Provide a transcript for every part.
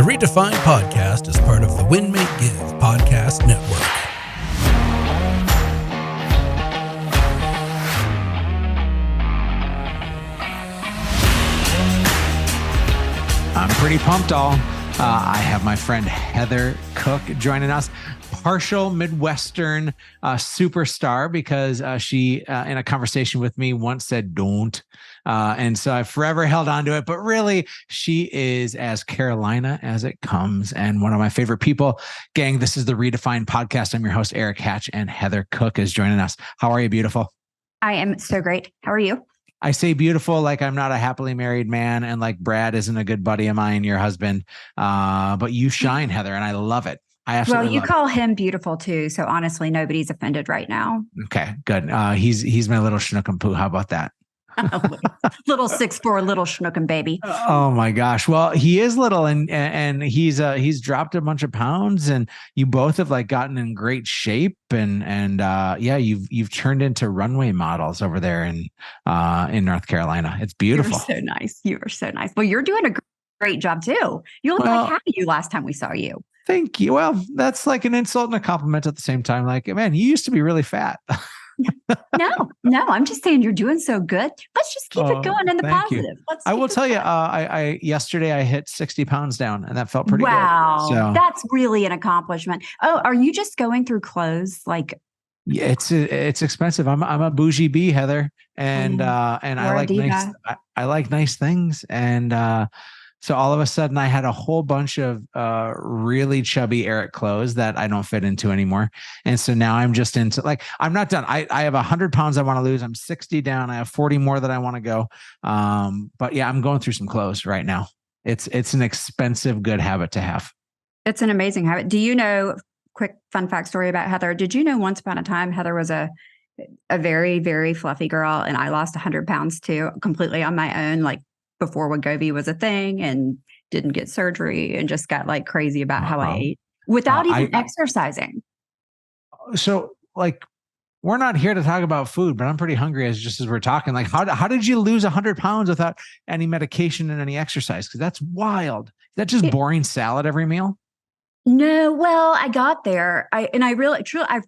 The Redefined podcast is part of the Win Make Give podcast network. I'm pretty pumped, all. I have my friend Heather Cook joining us, partial Midwestern superstar, because she, in a conversation with me, once said, don't. And so I've forever held on to it. But really, she is as Carolina as it comes, and one of my favorite people. Gang, this is the Redefined podcast. I'm your host, Erik Hatch, and Heather Cook is joining us. How are you, beautiful? I am so great. How are you? I say beautiful like I'm not a happily married man, and like Brad isn't a good buddy of mine, your husband. But you shine, Heather, and I love it. I absolutely Well, you love call him beautiful too. So honestly, nobody's offended right now. it. Okay, good. He's my little schnook and poo. How about that? Little 6'4", little schnookin' baby. Oh my gosh. Well, he is little, and he's dropped a bunch of pounds, and you both have like gotten in great shape, and yeah, you've turned into runway models over there in North Carolina. It's beautiful. You're so nice. You are so nice. Well, you're doing a great job too. You look like happy you last time we saw you. Thank you. Well, that's like an insult and a compliment at the same time. Like, man, you used to be really fat. No, I'm just saying you're doing so good. Let's just keep it going in the positive. I will tell you, I yesterday I hit 60 pounds down, and that felt pretty good. Wow. So That's really an accomplishment. Oh, are you just going through clothes? Like, yeah, it's expensive. I'm a bougie bee, Heather, and I like nice. I like nice things, and so all of a sudden I had a whole bunch of really chubby Erik clothes that I don't fit into anymore. And so now I'm just into, like, I'm not done. I have 100 pounds I want to lose. I'm 60 down. I have 40 more that I want to go. But yeah, I'm going through some clothes right now. It's an expensive, good habit to have. It's an amazing habit. Do you know, quick fun fact story about Heather. Did you know once upon a time, Heather was a very, very fluffy girl, and I lost 100 pounds too, completely on my own, like before Wegovy was a thing, and didn't get surgery, and just got like crazy about how I ate without even exercising. So like, we're not here to talk about food, but I'm pretty hungry as we're talking. Like, how did you lose 100 pounds without any medication and any exercise? Because that's wild. Is that just boring salad every meal? No, well, I got there. I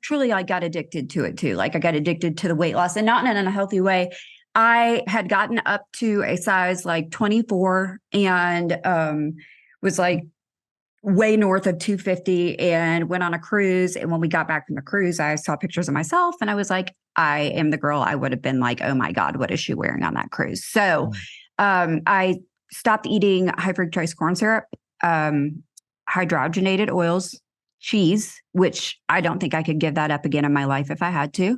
truly like got addicted to it too. Like, I got addicted to the weight loss, and not in an unhealthy way. I had gotten up to a size like 24, and was like way north of 250, and went on a cruise. And when we got back from the cruise, I saw pictures of myself, and I was like, I am the girl I would have been like, oh my God, what is she wearing on that cruise? So I stopped eating high fructose corn syrup, hydrogenated oils, cheese, which I don't think I could give that up again in my life if I had to.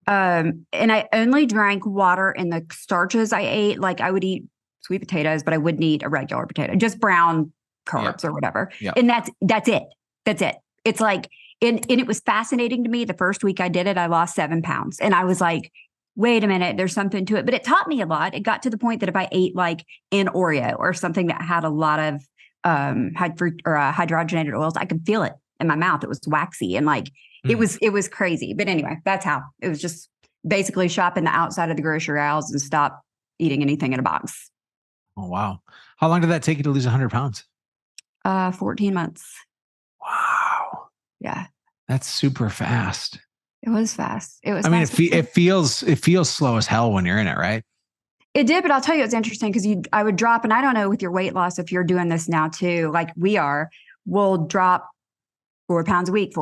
And I only drank water, and the starches I ate, like I would eat sweet potatoes, but I wouldn't eat a regular potato, just brown carbs or whatever. Yep. And that's it. That's it. It's like, and it was fascinating to me. The first week I did it, I lost 7 pounds, and I was like, wait a minute, there's something to it. But it taught me a lot. It got to the point that if I ate like an Oreo or something that had a lot of hydrogenated oils, I could feel it in my mouth. It was waxy, and like it was crazy. But anyway, that's how it was. Just basically shopping the outside of the grocery aisles and stop eating anything in a box. Oh, wow. How long did that take you to lose 100 pounds? 14 months. Wow. Yeah. That's super fast. It was fast. It was. I mean, it feels slow as hell when you're in it, right? It did, but I'll tell you, it's interesting because I would drop, and I don't know with your weight loss, if you're doing this now too, like we are, we'll drop 4 pounds a week,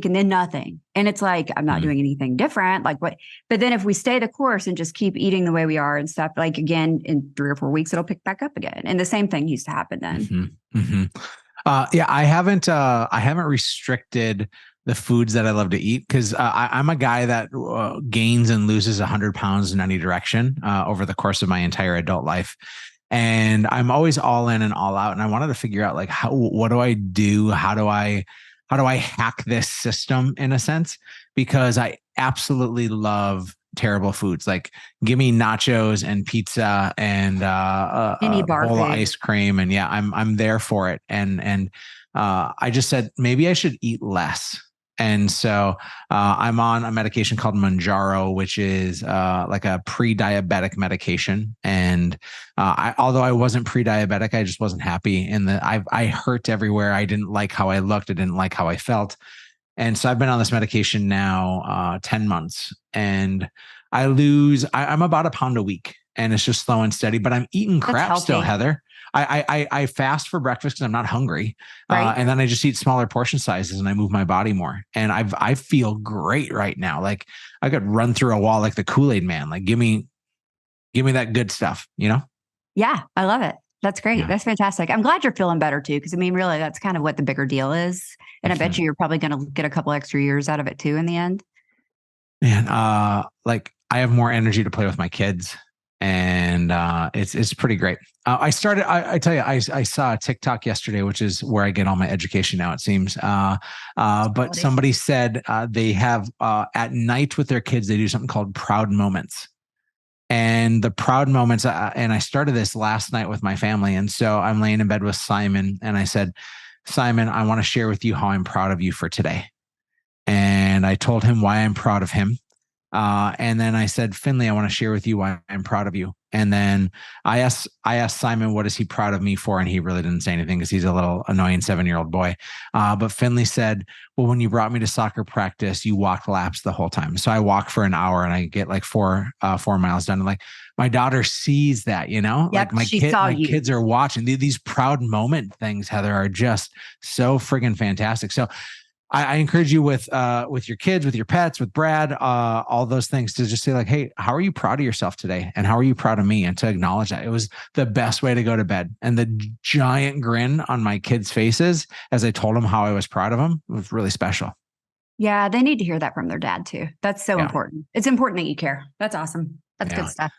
and then nothing. And it's like, I'm not doing anything different. Like what? But then if we stay the course and just keep eating the way we are and stuff, like again, in 3 or 4 weeks, it'll pick back up again. And the same thing used to happen then. Yeah, I haven't restricted the foods that I love to eat, because I'm a guy that gains and loses 100 pounds in any direction over the course of my entire adult life. And I'm always all in and all out. And I wanted to figure out, like, what do I do? How do I hack this system in a sense? Because I absolutely love terrible foods. Like, give me nachos and pizza and Any bar bowl of food. ice cream. And yeah, I'm there for it. And I just said, maybe I should eat less. And so I'm on a medication called Manjaro, which is like a pre-diabetic medication. And although I wasn't pre-diabetic, I just wasn't happy. And I hurt everywhere. I didn't like how I looked. I didn't like how I felt. And so I've been on this medication now 10 months. And I'm about a pound a week. And it's just slow and steady, but I'm eating crap still, Heather. I fast for breakfast because I'm not hungry. Right. And then I just eat smaller portion sizes and I move my body more. And I feel great right now. Like I could run through a wall like the Kool-Aid man. Like give me that good stuff, you know? Yeah, I love it. That's great. Yeah. That's fantastic. I'm glad you're feeling better too. Cause I mean, really, that's kind of what the bigger deal is. And I bet you're probably going to get a couple extra years out of it too in the end. Man, like I have more energy to play with my kids. And it's pretty great. I tell you, I saw a TikTok yesterday, which is where I get all my education now, it seems. But somebody said they have at night with their kids, they do something called proud moments. And the proud moments, and I started this last night with my family. And so I'm laying in bed with Simon and I said, Simon, I want to share with you how I'm proud of you for today. And I told him why I'm proud of him. And then I said, Finley, I want to share with you why I'm proud of you. And then I asked Simon, what is he proud of me for? And he really didn't say anything because he's a little annoying 7-year-old boy. But Finley said, well, when you brought me to soccer practice, you walked laps the whole time. So I walk for an hour and I get like 4 miles done. And like my daughter sees that, you know, Yep, like my kids are watching these proud moment things, Heather, are just so friggin' fantastic. So I encourage you with your kids, with your pets, with Brad, all those things to just say like, hey, how are you proud of yourself today? And how are you proud of me? And to acknowledge that. It was the best way to go to bed. And the giant grin on my kids' faces as I told them how I was proud of them was really special. Yeah, they need to hear that from their dad too. That's so important. It's important that you care. That's awesome. That's good stuff.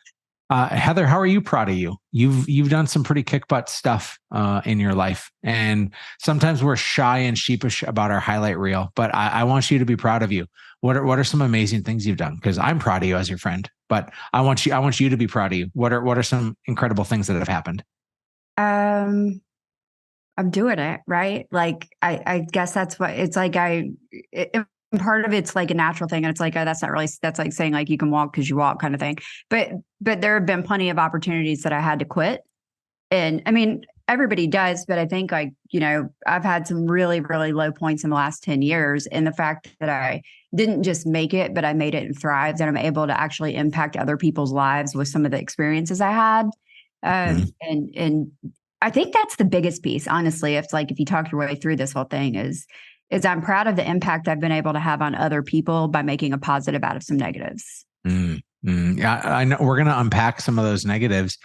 Heather, how are you proud of you? You've done some pretty kick butt stuff in your life, and sometimes we're shy and sheepish about our highlight reel. But I want you to be proud of you. What are some amazing things you've done? Because I'm proud of you as your friend, but I want you to be proud of you. What are some incredible things that have happened? I'm doing it right. Like I guess that's what it's like. Part of it's like a natural thing. And it's like, oh, that's like saying like you can walk because you walk kind of thing. But there have been plenty of opportunities that I had to quit. And I mean, everybody does, but I think like, you know, I've had some really, really low points in the last 10 years. And the fact that I didn't just make it, but I made it and thrived, and I'm able to actually impact other people's lives with some of the experiences I had. And I think that's the biggest piece, honestly. It's like, if you talk your way through this whole thing is I'm proud of the impact I've been able to have on other people by making a positive out of some negatives. Yeah, I know we're going to unpack some of those negatives,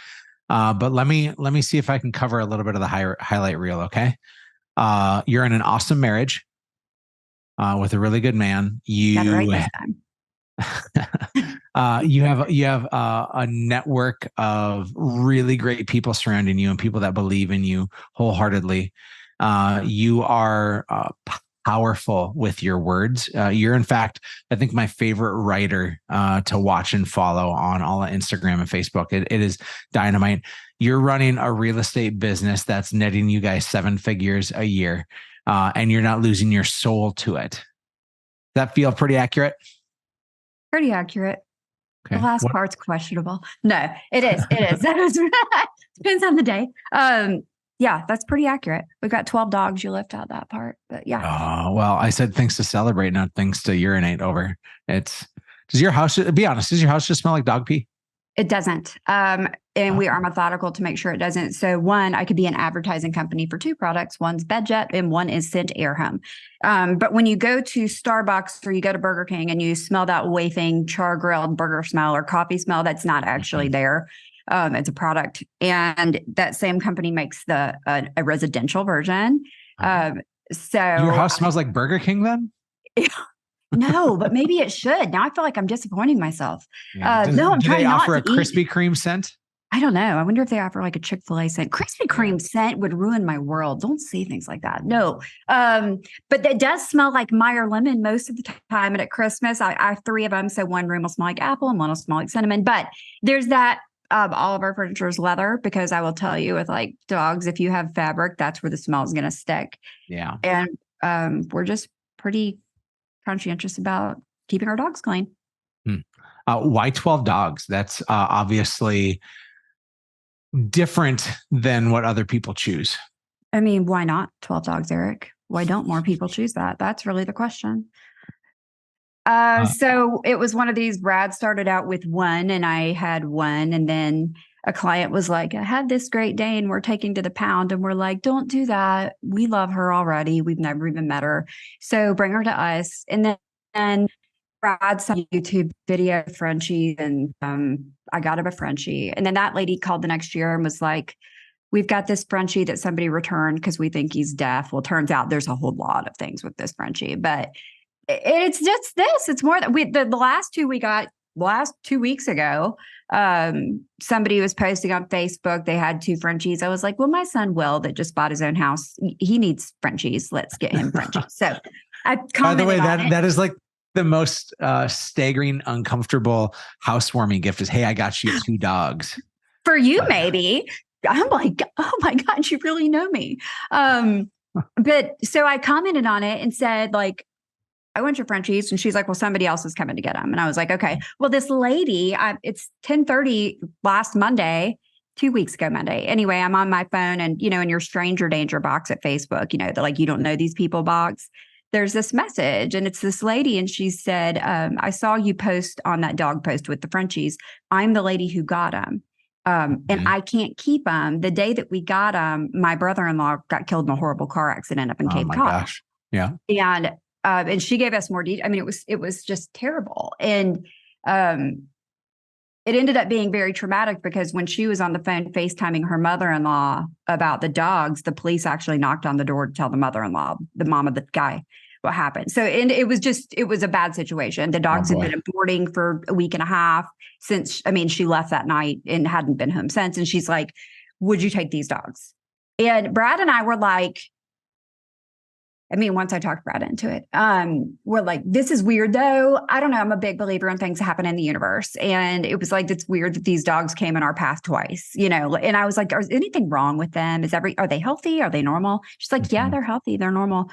but let me see if I can cover a little bit of the highlight reel. Okay, you're in an awesome marriage with a really good man. Got it right this time. You have a network of really great people surrounding you and people that believe in you wholeheartedly. You are powerful with your words. You're, in fact, I think my favorite writer to watch and follow on all of Instagram and Facebook. It is dynamite. You're running a real estate business that's netting you guys 7 figures a year, and you're not losing your soul to it. Does that feel pretty accurate? Pretty accurate. Okay. The last part's questionable. No, it is. Depends on the day. Yeah, that's pretty accurate. We've got 12 dogs. You left out that part, but yeah. Oh, well, I said things to celebrate, not things to urinate over. Does your house, be honest, does your house just smell like dog pee? It doesn't. And we are methodical to make sure it doesn't. So one, I could be an advertising company for 2 products. One's BedJet and one is Scent Air Home. But when you go to Starbucks or you go to Burger King and you smell that wafting char grilled burger smell or coffee smell, that's not actually there. It's a product. And that same company makes a residential version. So your house smells like Burger King then? No, but maybe it should. Now I feel like I'm disappointing myself. Yeah. No, I'm do trying they not offer to a Krispy Kreme scent? I don't know. I wonder if they offer like a Chick-fil-A scent. Krispy Kreme scent would ruin my world. Don't say things like that. No. But it does smell like Meyer lemon most of the time. And at Christmas, I have 3 of them. So one room will smell like apple and one will smell like cinnamon. But there's that. All of our furniture is leather, because I will tell you, with like dogs, if you have fabric, that's where the smell is going to stick. Yeah. And we're just pretty conscientious about keeping our dogs clean. Why 12 dogs? That's obviously different than what other people choose. I mean, why not 12 dogs, Erik? Why don't more people choose that? That's really the question. So it was one of these. Brad started out with one, and I had one, and then a client was like, I had this Great Dane we're taking to the pound. And we're like, don't do that. We love her already. We've never even met her. So bring her to us. And then Brad saw a YouTube video of Frenchie, and I got him a Frenchie. And then that lady called the next year and was like, we've got this Frenchie that somebody returned because we think he's deaf. Well, turns out there's a whole lot of things with this Frenchie, but it's just this. It's more that the last two we got last 2 weeks ago. Somebody was posting on Facebook. They had 2 Frenchies. I was like, well, my son Will that just bought his own house, he needs Frenchies. Let's get him Frenchies. So I commented. By the way, that is like the most staggering, uncomfortable housewarming gift is, hey, I got you 2 dogs. For you, maybe. I'm like, oh my God, you really know me. But so I commented on it and said, like, I want your Frenchies. And she's like, well, somebody else is coming to get them. And I was like, okay, well, this lady, it's 10:30 last Monday, 2 weeks ago Monday. Anyway, I'm on my phone and, in your stranger danger box at Facebook, the like, you don't know these people box. There's this message and it's this lady. And she said, I saw you post on that dog post with the Frenchies. I'm the lady who got them. And I can't keep them. The day that we got them, my brother-in-law got killed in a horrible car accident up in Cape Cod. Gosh. Yeah. And she gave us more detail. I mean, it was just terrible. And it ended up being very traumatic because when she was on the phone FaceTiming her mother-in-law about the dogs, the police actually knocked on the door to tell the mother-in-law, the mom of the guy, what happened. So, and it was a bad situation. The dogs had been in boarding for a week and a half since, she left that night and hadn't been home since. And she's like, would you take these dogs? And Brad and I were like, once I talked Brad into it, we're like, this is weird though. I don't know. I'm a big believer in things that happen in the universe. And it was like, it's weird that these dogs came in our path twice, and I was like, is anything wrong with them? Are they healthy? Are they normal? She's like, yeah, they're healthy. They're normal.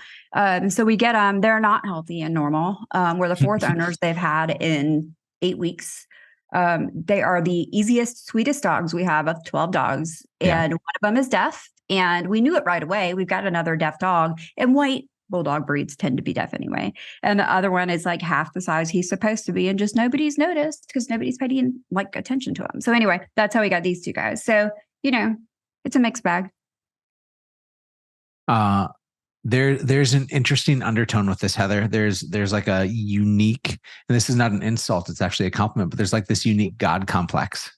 So we get them. They're not healthy and normal. We're the 4th owners they've had in 8 weeks. They are the easiest, sweetest dogs we have of 12 dogs. And one of them is deaf. And we knew it right away. We've got another deaf dog, and white bulldog breeds tend to be deaf anyway. And the other one is like half the size he's supposed to be, and just nobody's noticed because nobody's paying like attention to him. So anyway, that's how we got these 2 guys. So, it's a mixed bag. There's an interesting undertone with this, Heather. There's like a unique, and this is not an insult, it's actually a compliment, but there's like this unique God complex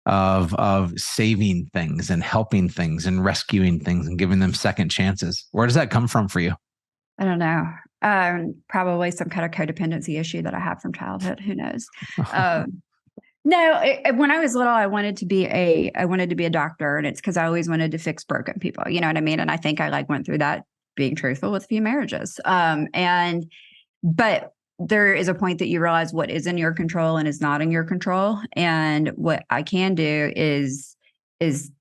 of saving things and helping things and rescuing things and giving them second chances. Where does that come from for you? I don't know. Probably some kind of codependency issue that I have from childhood. Who knows? No, when I was little, I wanted to be a doctor, and it's because I always wanted to fix broken people. You know what I mean? And I think I went through that being truthful with a few marriages. But there is a point that you realize what is in your control and is not in your control. And what I can do is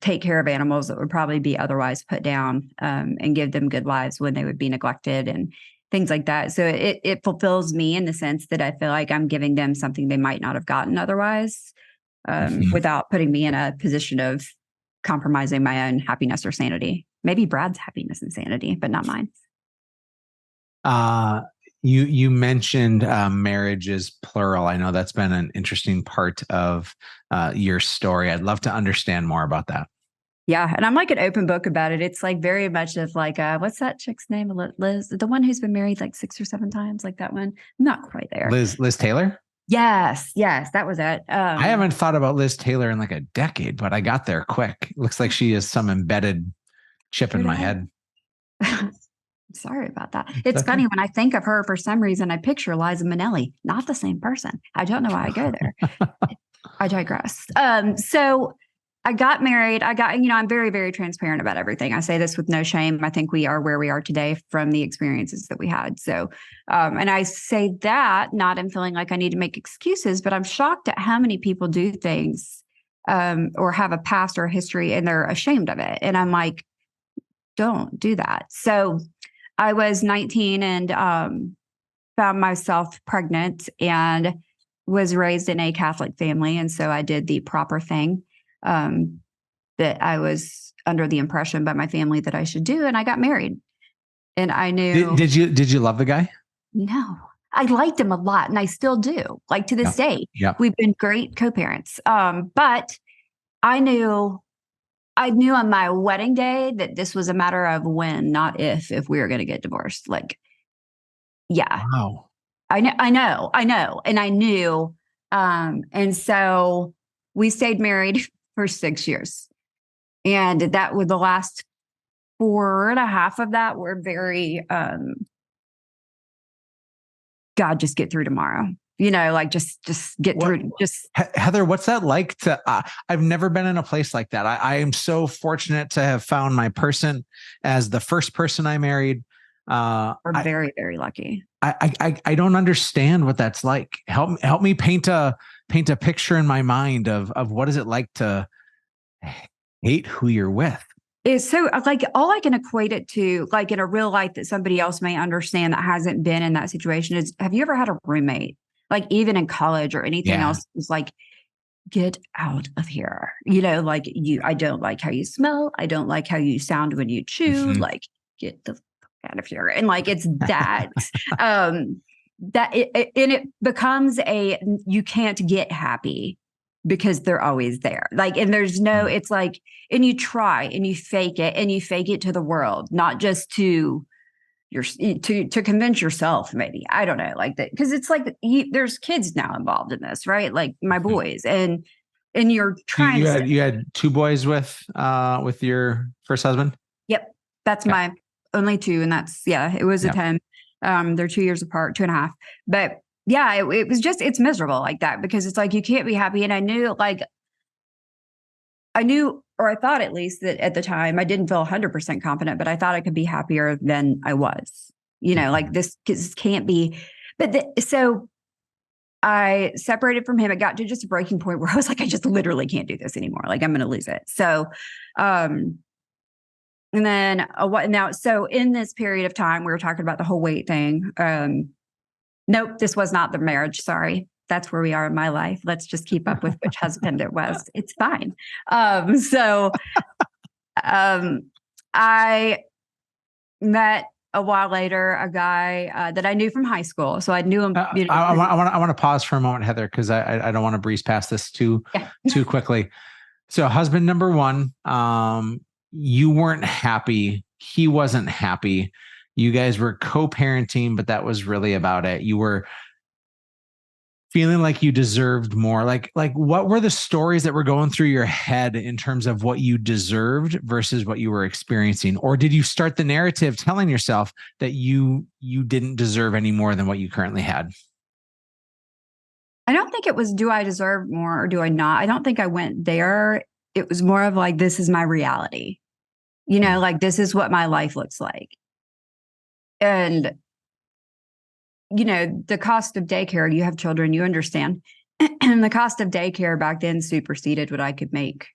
take care of animals that would probably be otherwise put down, and give them good lives when they would be neglected and things like that. So it fulfills me in the sense that I feel like I'm giving them something they might not have gotten otherwise, without putting me in a position of compromising my own happiness or sanity. Maybe Brad's happiness and sanity, but not mine. You mentioned marriage is plural. I know that's been an interesting part of your story. I'd love to understand more about that. Yeah. And I'm like an open book about it. It's like very much of like, what's that chick's name? Liz, the one who's been married like 6 or 7 times, like that one. I'm not quite there. Liz Taylor? Yes. That was it. I haven't thought about Liz Taylor in like a decade, but I got there quick. Looks like she is some embedded chip in my head. Sorry about that. It's funny when I think of her, for some reason, I picture Liza Minnelli, not the same person. I don't know why I go there. I digress. So I got married. I'm very, very transparent about everything. I say this with no shame. I think we are where we are today from the experiences that we had. So, and I say that not in feeling like I need to make excuses, but I'm shocked at how many people do things, or have a past or a history and they're ashamed of it. And I'm like, don't do that. So I was 19 and found myself pregnant and was raised in a Catholic family. And so I did the proper thing that I was under the impression by my family that I should do. And I got married. And I knew. Did you love the guy? No, I liked him a lot. And I still do, like to this day. Yeah. We've been great co-parents. But I knew on my wedding day that this was a matter of when, not if we were going to get divorced. Like, yeah. Wow. I know. And I knew. And so we stayed married for 6 years. And that was the last 4.5 of that were very, God, just get through tomorrow. Like just get through. Just Heather, what's that like to, I've never been in a place like that. I am so fortunate to have found my person as the first person I married. We're very, very lucky. I don't understand what that's like. Help me paint a picture in my mind of what is it like to hate who you're with. It's so like all I can equate it to, like in a real life that somebody else may understand that hasn't been in that situation is, have you ever had a roommate, like even in college or anything else, is like, get out of here. Like I don't like how you smell. I don't like how you sound when you chew. Mm-hmm. Like get the fuck out of here. And like, it's that, that it becomes you can't get happy because they're always there. Like, and there's no, it's like, and you try and you fake it to the world, not just to convince yourself, maybe. I don't know, like that. Cause it's like, there's kids now involved in this, right? Like my boys and you're trying you had 2 boys with your first husband. Yep. That's my only 2. And that's, it was a 10. They're 2 years apart, 2.5. But yeah, it was just, it's miserable like that because it's like, you can't be happy. And I knew, or I thought at least that at the time I didn't feel 100% confident, but I thought I could be happier than I was, like this can't be, so I separated from him. It got to just a breaking point where I was like, I just literally can't do this anymore. Like I'm going to lose it. So, and then so in this period of time, we were talking about the whole weight thing. Nope, this was not the marriage. Sorry. That's where we are in my life. Let's just keep up with which husband it was. It's fine. I met a while later a guy that I knew from high school. So I knew him. I want to pause for a moment, Heather, because I don't want to breeze past this too quickly. So husband number 1, you weren't happy. He wasn't happy. You guys were co-parenting, but that was really about it. You were feeling like you deserved more. Like what were the stories that were going through your head in terms of what you deserved versus what you were experiencing? Or did you start the narrative telling yourself that you didn't deserve any more than what you currently had? I don't think it was, do I deserve more or do I not? I don't think I went there. It was more of like, this is my reality. Like this is what my life looks like. And, the cost of daycare, you have children, you understand. And the cost of daycare back then superseded what I could make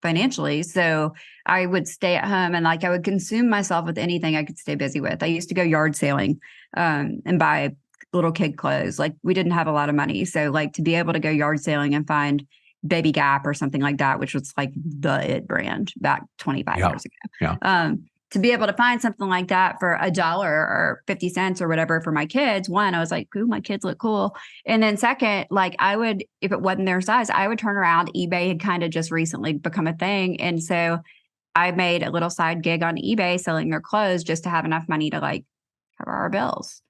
financially. So I would stay at home and like I would consume myself with anything I could stay busy with. I used to go yard sailing and buy little kid clothes. Like we didn't have a lot of money. So like to be able to go yard sailing and find Baby Gap or something like that, which was like the it brand back 25 years ago. Yeah. To be able to find something like that for $1 or 50 cents or whatever for my kids, one, I was like, ooh, my kids look cool. And then second, like I would, if it wasn't their size, I would turn around. eBay had kind of just recently become a thing. And so I made a little side gig on eBay selling their clothes just to have enough money to like cover our bills.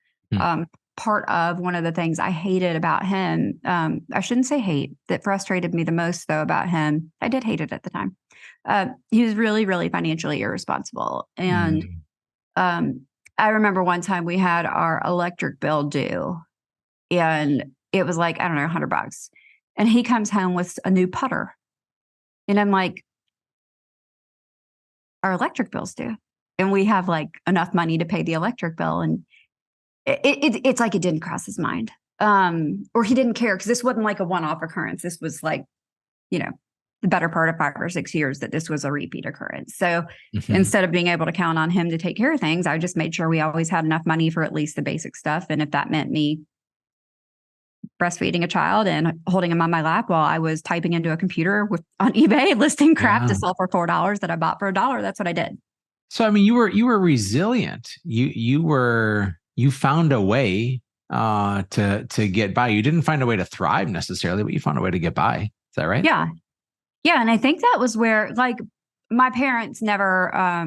Part of one of the things I hated about him, I shouldn't say hate, that frustrated me the most though about him. I did hate it at the time. He was really, really financially irresponsible. And I remember one time we had our electric bill due and it was like, I don't know, $100. And he comes home with a new putter. And I'm like, our electric bill's due. And we have like enough money to pay the electric bill. And it's like it didn't cross his mind. Or he didn't care because this wasn't like a one-off occurrence. This was like, the better part of 5 or 6 years that this was a repeat occurrence. So Mhm. instead of being able to count on him to take care of things, I just made sure we always had enough money for at least the basic stuff. And if that meant me breastfeeding a child and holding him on my lap while I was typing into a computer on eBay, listing crap Yeah. to sell for $4 that I bought for $1, that's what I did. So I mean, you were resilient. You found a way to get by. You didn't find a way to thrive necessarily, but you found a way to get by. Is that right? Yeah. Yeah. And I think that was where, like, my parents never,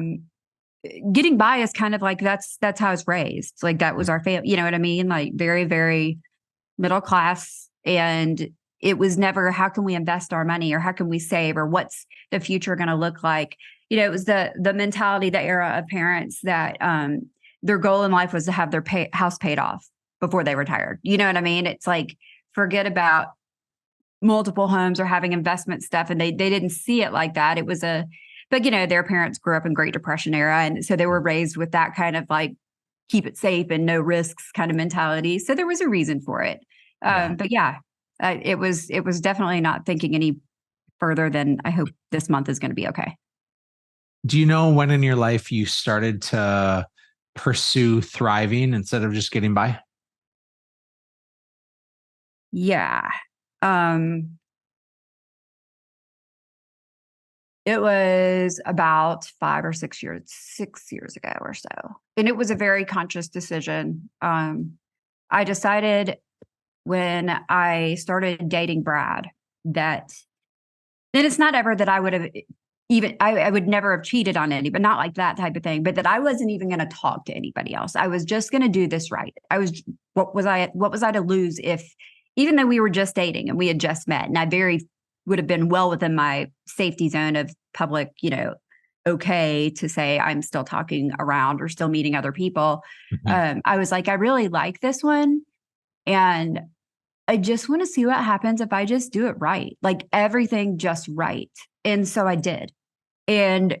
getting by is kind of like, that's how I was raised. Like, that was our family, you know what I mean? Like, very, very middle class. And it was never, how can we invest our money, or how can we save, or what's the future going to look like? You know, it was the mentality, the era of parents that, their goal in life was to have their house paid off before they retired. You know what I mean? It's like, forget about multiple homes or having investment stuff. And they didn't see it like that. It was but their parents grew up in Great Depression era. And so they were raised with that kind of like, keep it safe and no risks kind of mentality. So there was a reason for it. But yeah, it was definitely not thinking any further than, I hope this month is going to be okay. Do you know when in your life you started to pursue thriving instead of just getting by? Yeah. It was about 6 years ago or so. And it was a very conscious decision. I decided when I started dating Brad that then it's not ever that I would have I would never have cheated on anybody, but not like that type of thing, but that I wasn't even going to talk to anybody else. I was just going to do this right. What was I to lose if, even though we were just dating and we had just met, and I would have been well within my safety zone of public, okay to say I'm still talking around or still meeting other people. Mhm. I was like, I really like this one. And I just want to see what happens if I just do it right, like everything just right. And so I did. And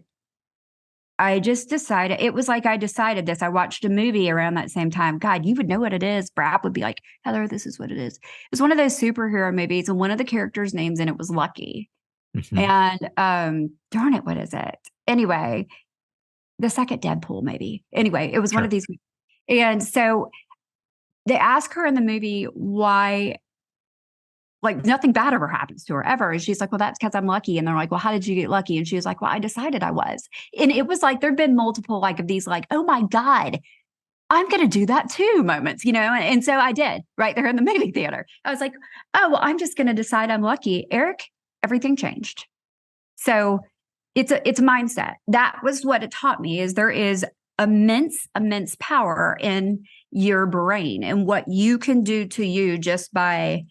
I just decided, it was like I decided this. I watched a movie around that same time. God, you would know what it is. Brad would be like, Heather, this is what it is. It was one of those superhero movies, and one of the characters' names in it was Lucky. Mhm. And darn it, what is it? Anyway, the second Deadpool, maybe. Anyway, it was one Sure. of these. And so they ask her in the movie why, like, nothing bad ever happens to her ever. And she's like, well, that's because I'm lucky. And they're like, well, how did you get lucky? And she was like, well, I decided I was. And it was like, there've been multiple like of these, like, oh my God, I'm going to do that too moments, And so I did right there in the movie theater. I was like, oh, well, I'm just going to decide I'm lucky. Eric, everything changed. So it's a mindset. That was what it taught me, is there is immense power in your brain and what you can do to you just by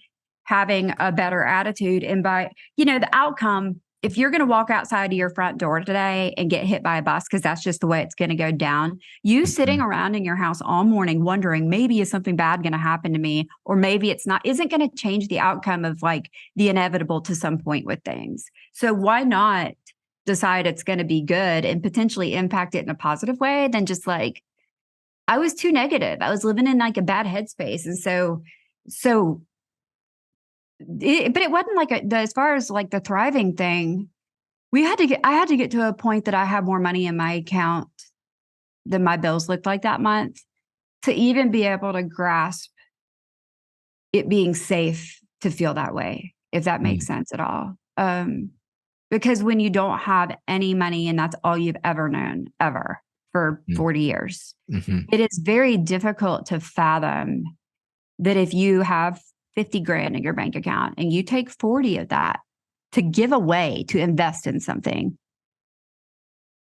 having a better attitude. And by, the outcome, if you're going to walk outside of your front door today and get hit by a bus, because that's just the way it's going to go down, you sitting Mhm. around in your house all morning wondering, maybe is something bad going to happen to me, or maybe it's not, isn't going to change the outcome of like the inevitable to some point with things. So why not decide it's going to be good and potentially impact it in a positive way than just like, I was too negative. I was living in like a bad headspace. And so but it wasn't like as far as like the thriving thing, I had to get to a point that I had more money in my account than my bills looked like that month to even be able to grasp it being safe to feel that way, if that makes sense at all. Because when you don't have any money and that's all you've ever known, ever, for 40 years, Mhm. it is very difficult to fathom that if you have 50 grand in your bank account and you take 40 of that to give away to invest in something,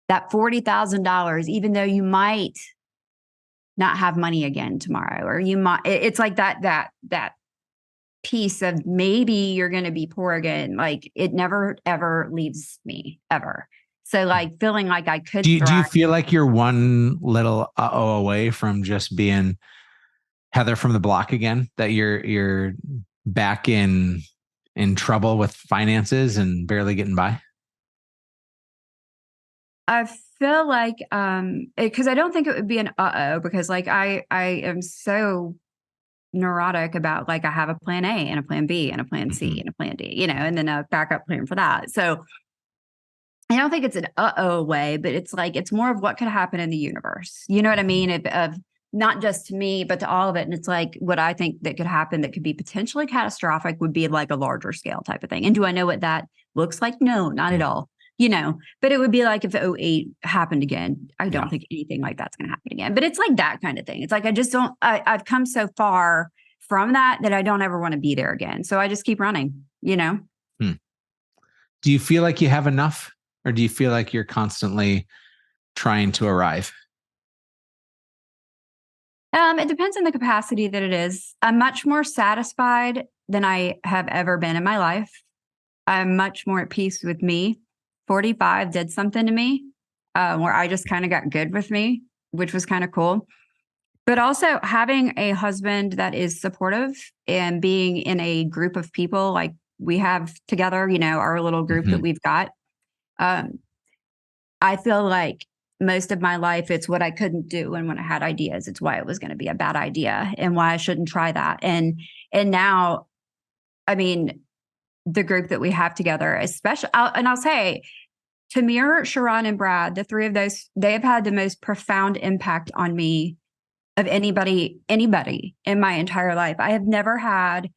that $40,000, even though you might not have money again tomorrow, or you might, it's like that piece of maybe you're going to be poor again. Like, it never, ever leaves me ever. So like feeling like I could Do you thrive. feel like you're one little uh-oh away from just being Heather from the block again? That you're back in trouble with finances and barely getting by? I feel like because I don't think it would be an uh-oh, because like I am so neurotic about like I have a plan A and a plan B and a plan C and a plan D, you know, and then a backup plan for that. So I don't think it's an uh-oh way, but it's like it's more of what could happen in the universe. You know what I mean? Of not just to me, but to all of it. And it's like what I think that could happen that could be potentially catastrophic would be like a larger scale type of thing. And do I know what that looks like? No, not at all. You know, but it would be like if '08 happened again. I don't think anything like that's going to happen again. But it's like that kind of thing. It's like I just don't. I've come so far from that I don't ever want to be there again. So I just keep running. You know. Do you feel like you have enough, or do you feel like you're constantly trying to arrive? It depends on the capacity that it is. I'm much more satisfied than I have ever been in my life. I'm much more at peace with me. 45 did something to me where I just kind of got good with me, which was kind of cool. But also having a husband that is supportive and being in a group of people like we have together, you know, our little group that we've got. I feel like most of my life, it's what I couldn't do. And when I had ideas, it's why it was going to be a bad idea and why I shouldn't try that. And now, I mean, the group that we have together, especially, I'll say, Tamir, Sharon, and Brad, the three of those, they have had the most profound impact on me of anybody in my entire life. I have never had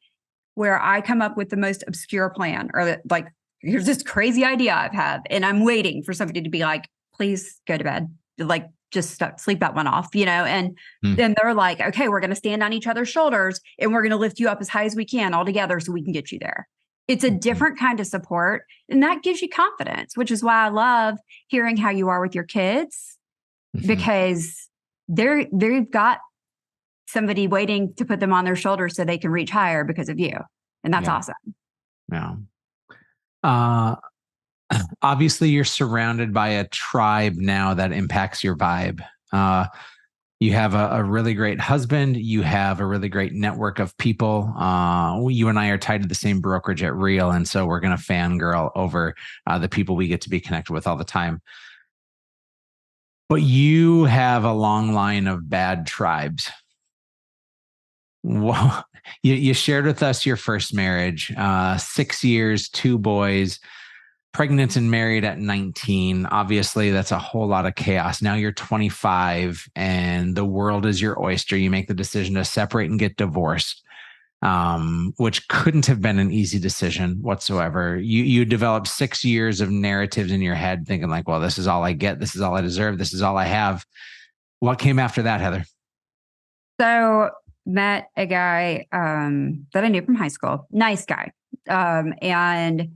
where I come up with the most obscure plan or like, here's this crazy idea I've had, and I'm waiting for somebody to be like, please go to bed. Like, just sleep that one off, you know? And then they're like, okay, we're going to stand on each other's shoulders and we're going to lift you up as high as we can all together so we can get you there. It's a different kind of support, and that gives you confidence, which is why I love hearing how you are with your kids, because they've got somebody waiting to put them on their shoulders so they can reach higher because of you. And that's awesome. Yeah. Obviously you're surrounded by a tribe now that impacts your vibe. You have a really great husband. You have a really great network of people. You and I are tied to the same brokerage at Real. And so we're going to fangirl over the people we get to be connected with all the time. But you have a long line of bad tribes. Well, you shared with us your first marriage, 6 years, 2 boys, pregnant and married at 19. Obviously, that's a whole lot of chaos. Now you're 25 and the world is your oyster. You make the decision to separate and get divorced, which couldn't have been an easy decision whatsoever. You developed 6 years of narratives in your head thinking like, well, this is all I get. This is all I deserve. This is all I have. What came after that, Heather? So met a guy that I knew from high school. Nice guy. And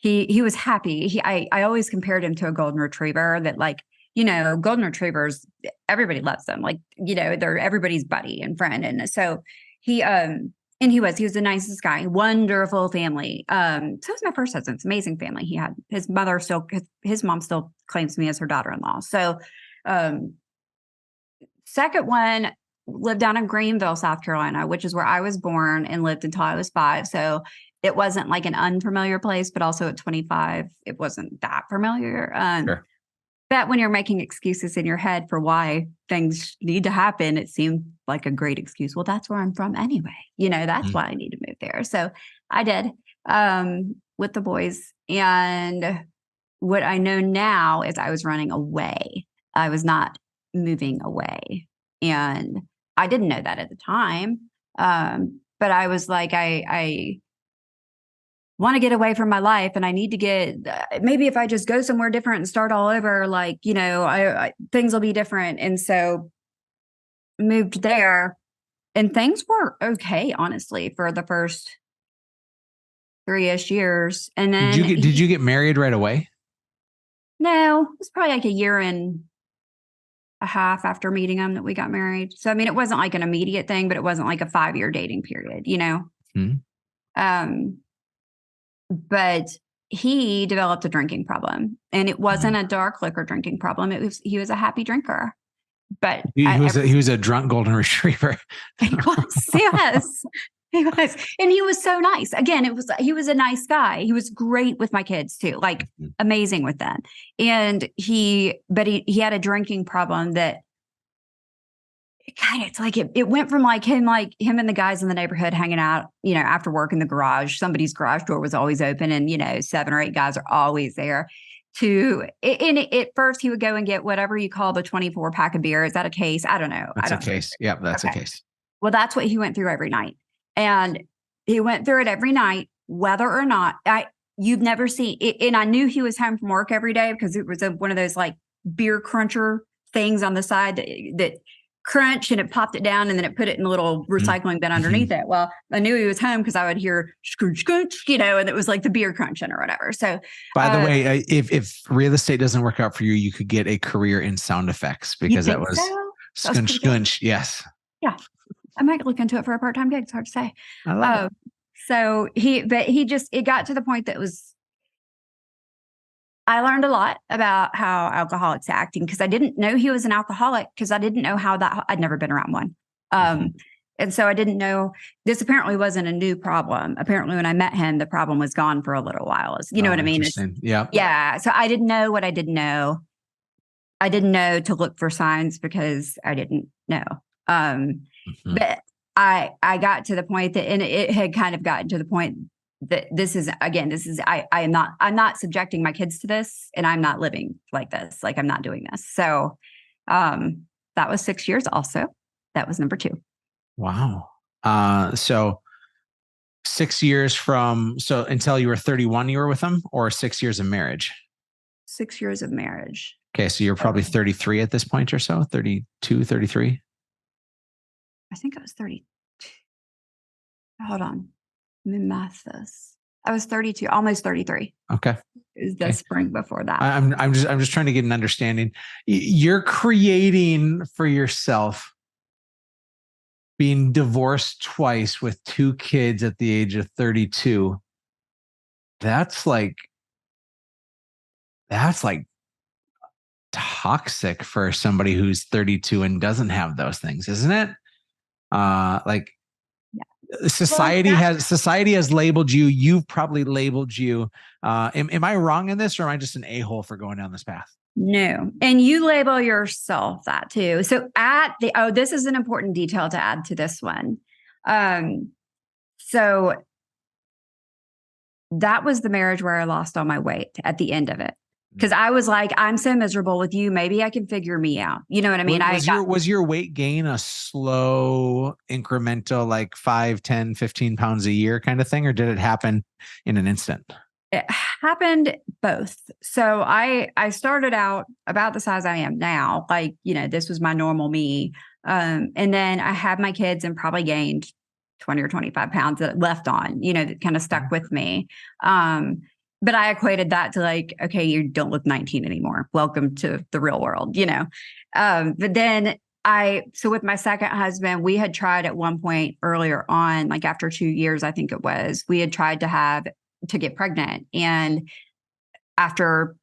he was happy. I always compared him to a golden retriever that, like, you know, golden retrievers, everybody loves them. Like, you know, they're everybody's buddy and friend. And so he was the nicest guy, wonderful family. So it was my first husband. It's amazing family. He had his mother his mom still claims me as her daughter-in-law. So second one lived down in Greenville, South Carolina, which is where I was born and lived until I was 5. So it wasn't like an unfamiliar place, but also at 25, it wasn't that familiar. Sure. But when you're making excuses in your head for why things need to happen, it seemed like a great excuse. Well, that's where I'm from anyway. You know, that's why I need to move there. So I did with the boys. And what I know now is I was running away. I was not moving away. And I didn't know that at the time. But I was like, I want to get away from my life, and I need to get, maybe if I just go somewhere different and start all over, like, you know, things will be different. And so moved there, and things were okay, honestly, for the first 3-ish years. And then did you get married right away? No, it was probably like a year and a half after meeting him that we got married. So, I mean, it wasn't like an immediate thing, but it wasn't like a 5-year dating period, you know? But he developed a drinking problem, and it wasn't a dark liquor drinking problem. He was a happy drinker, but he was a drunk golden retriever. He was, yes, he was, and he was so nice. Again, he was a nice guy. He was great with my kids too, like amazing with them. And he had a drinking problem that God, it's like it went from like him and the guys in the neighborhood hanging out, after work in the garage. Somebody's garage door was always open, and 7 or 8 guys are always there. At first, he would go and get whatever you call the 24 pack of beer. Is that a case? I don't know. That's a case. Yep, that's a case. Well, that's what he went through every night, and he went through it every night, whether or not you've never seen it. And I knew he was home from work every day because it was one of those like beer cruncher things on the side that crunch, and it popped it down, and then it put it in a little recycling bin underneath it. Well, I knew he was home because I would hear scrunch, scrunch, and it was like the beer crunching or whatever. So, by the way, if real estate doesn't work out for you, you could get a career in sound effects because that was scrunch, scrunch. Yes. Yeah. I might look into it for a part-time gig. It's hard to say. I love it. So it got to the point that I learned a lot about how alcoholics acting because I didn't know he was an alcoholic because I didn't know how I'd never been around one. And so I didn't know this apparently wasn't a new problem. Apparently when I met him, the problem was gone for a little while. You know what I mean? Yeah. Yeah. So I didn't know what I didn't know. I didn't know to look for signs because I didn't know. But I got to the point that, and it had kind of gotten to the point that I'm not subjecting my kids to this, and I'm not living like this. Like I'm not doing this. So, that was 6 years also. That was number 2. Wow. So 6 years until you were 31, you were with him, or 6 years of marriage? 6 years of marriage. Okay. So you're probably 33 at this point or so, 32, 33. I think I was 30. Hold on. Let me math this. I was 32, almost 33. Okay. Is the spring before that. I'm just trying to get an understanding. You're creating for yourself being divorced twice with 2 kids at the age of 32. That's like toxic for somebody who's 32 and doesn't have those things, isn't it? Society has labeled you. You've probably labeled you. Am I wrong in this, or am I just an a-hole for going down this path? No. And you label yourself that too. So this is an important detail to add to this one. So that was the marriage where I lost all my weight at the end of it. Because I was like, I'm so miserable with you. Maybe I can figure me out. You know what I mean? Was your weight gain a slow, incremental, like 5, 10, 15 pounds a year kind of thing? Or did it happen in an instant? It happened both. So I started out about the size I am now. Like, this was my normal me. And then I had my kids and probably gained 20 or 25 pounds that left on, that kind of stuck with me. But I equated that to like, okay, you don't look 19 anymore. Welcome to the real world, But then so with my second husband, we had tried at one point earlier on, like after 2 years, I think it was, we had tried to get pregnant. And after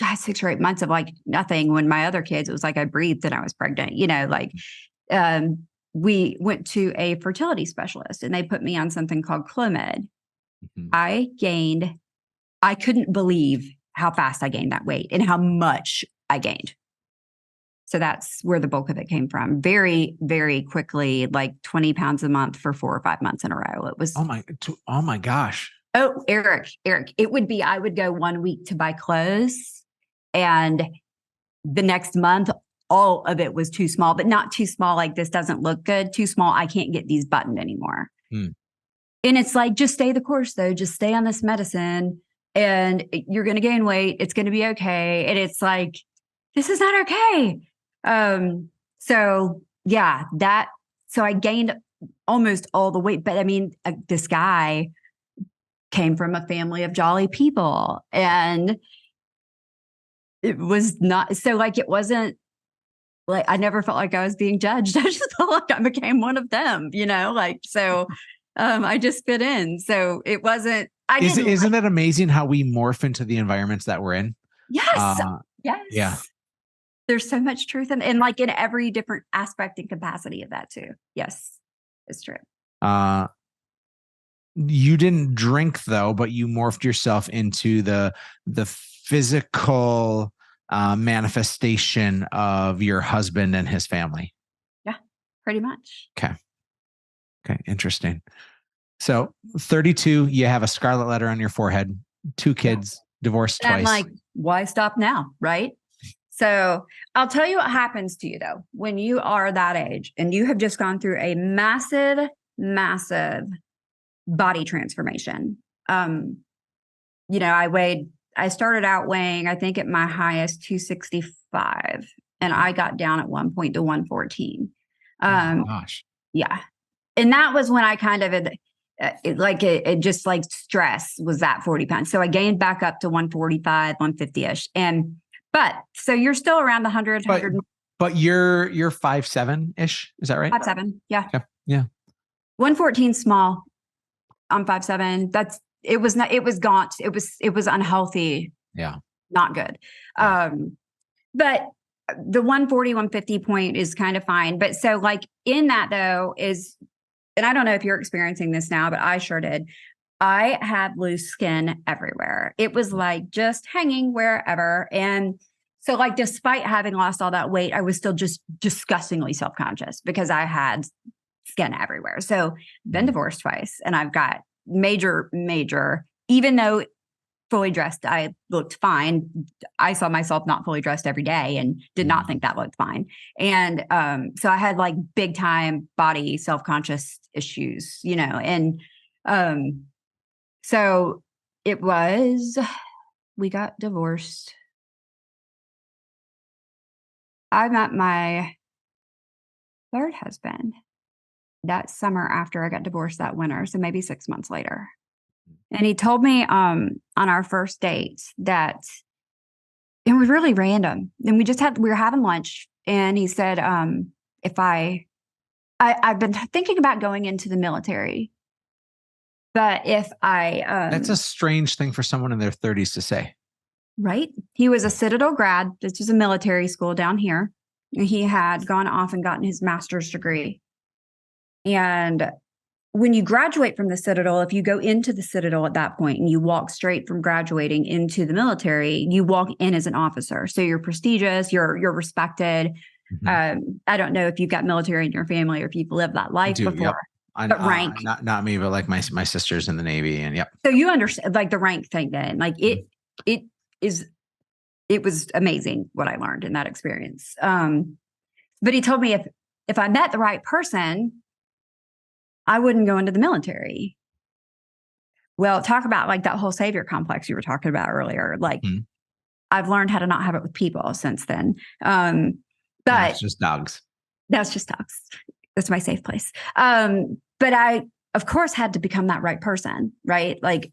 6 or 8 months of like nothing, when my other kids, it was like I breathed and I was pregnant, we went to a fertility specialist and they put me on something called Clomid. I couldn't believe how fast I gained that weight and how much I gained. So that's where the bulk of it came from. Very, very quickly, like 20 pounds a month for 4 or 5 months in a row. It was, oh my gosh. Oh, Erik, it would be, I would go 1 week to buy clothes and the next month, all of it was too small, but not too small. Like this doesn't look good. Too small. I can't get these buttoned anymore. And it's like, just stay the course though. Just stay on this medicine and you're going to gain weight. It's going to be okay. And it's like, this is not okay. So I gained almost all the weight, but I mean, this guy came from a family of jolly people and it was not, so like, it wasn't like, I never felt like I was being judged. I just felt like I became one of them, I just fit in. So it wasn't, Isn't it amazing how we morph into the environments that we're in? Yes. Yes. Yeah. There's so much truth in like in every different aspect and capacity of that too. Yes, it's true. You didn't drink though, but you morphed yourself into the physical manifestation of your husband and his family. Yeah. pretty much. Okay. Interesting. So 32, you have a scarlet letter on your forehead, 2 kids, divorced And twice. I'm like, why stop now? Right. So I'll tell you what happens to you though, when you are that age and you have just gone through a massive, massive body transformation. I started out weighing, I think at my highest 265, and I got down at one point to 114. Oh my gosh. Yeah. And that was when I kind of it just like stress was that 40 pounds. So I gained back up to 145, 150-ish. But so you're still around the 100, but you're 5'7"-ish. Is that right? 5'7". Yeah. Okay. Yeah. 114 small. I'm 5'7". It was gaunt. It was unhealthy. Yeah. Not good. Yeah. But the 140, 150 point is kind of fine. But so like in that though and I don't know if you're experiencing this now, but I sure did. I had loose skin everywhere. It was like just hanging wherever. And so like, despite having lost all that weight, I was still just disgustingly self-conscious because I had skin everywhere. So been divorced twice and I've got major, even though fully dressed, I looked fine. I saw myself not fully dressed every day and did not think that looked fine. And so I had like big time body self-conscious issues, and so we got divorced. I met my third husband that summer after I got divorced that winter. So maybe 6 months later. And he told me on our first date that it was really random. And we were having lunch and he said, if I've been thinking about going into the military, but if that's a strange thing for someone in their 30s to say. Right. He was a Citadel grad. This was a military school down here. He had gone off and gotten his master's degree. And when you graduate from the Citadel, if you go into the Citadel at that point and you walk straight from graduating into the military, you walk in as an officer. So you're prestigious, you're respected. Mm-hmm. I don't know if you've got military in your family or if you've lived that life before. Yep. But rank. Not me, but like my sister's in the Navy, and yep. So you understand like the rank thing then. Like it was amazing what I learned in that experience. But he told me if I met the right person, I wouldn't go into the military. Well, talk about like that whole savior complex you were talking about earlier. Like I've learned how to not have it with people since then. But that's just dogs. That's just dogs. That's my safe place. But I, of course, had to become that right person, right? Like,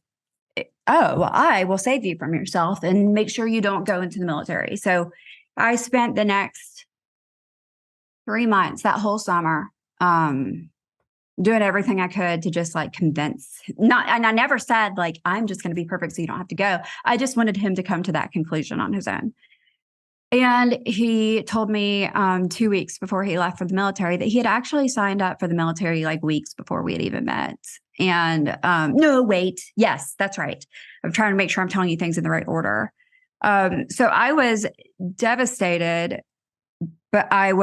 I will save you from yourself and make sure you don't go into the military. So I spent the next 3 months, that whole summer, doing everything I could to just like convince and I never said like, I'm just going to be perfect so you don't have to go. I just wanted him to come to that conclusion on his own. And he told me 2 weeks before he left for the military that he had actually signed up for the military like weeks before we had even met. And no, wait. Yes, that's right. I'm trying to make sure I'm telling you things in the right order. So I was devastated, but I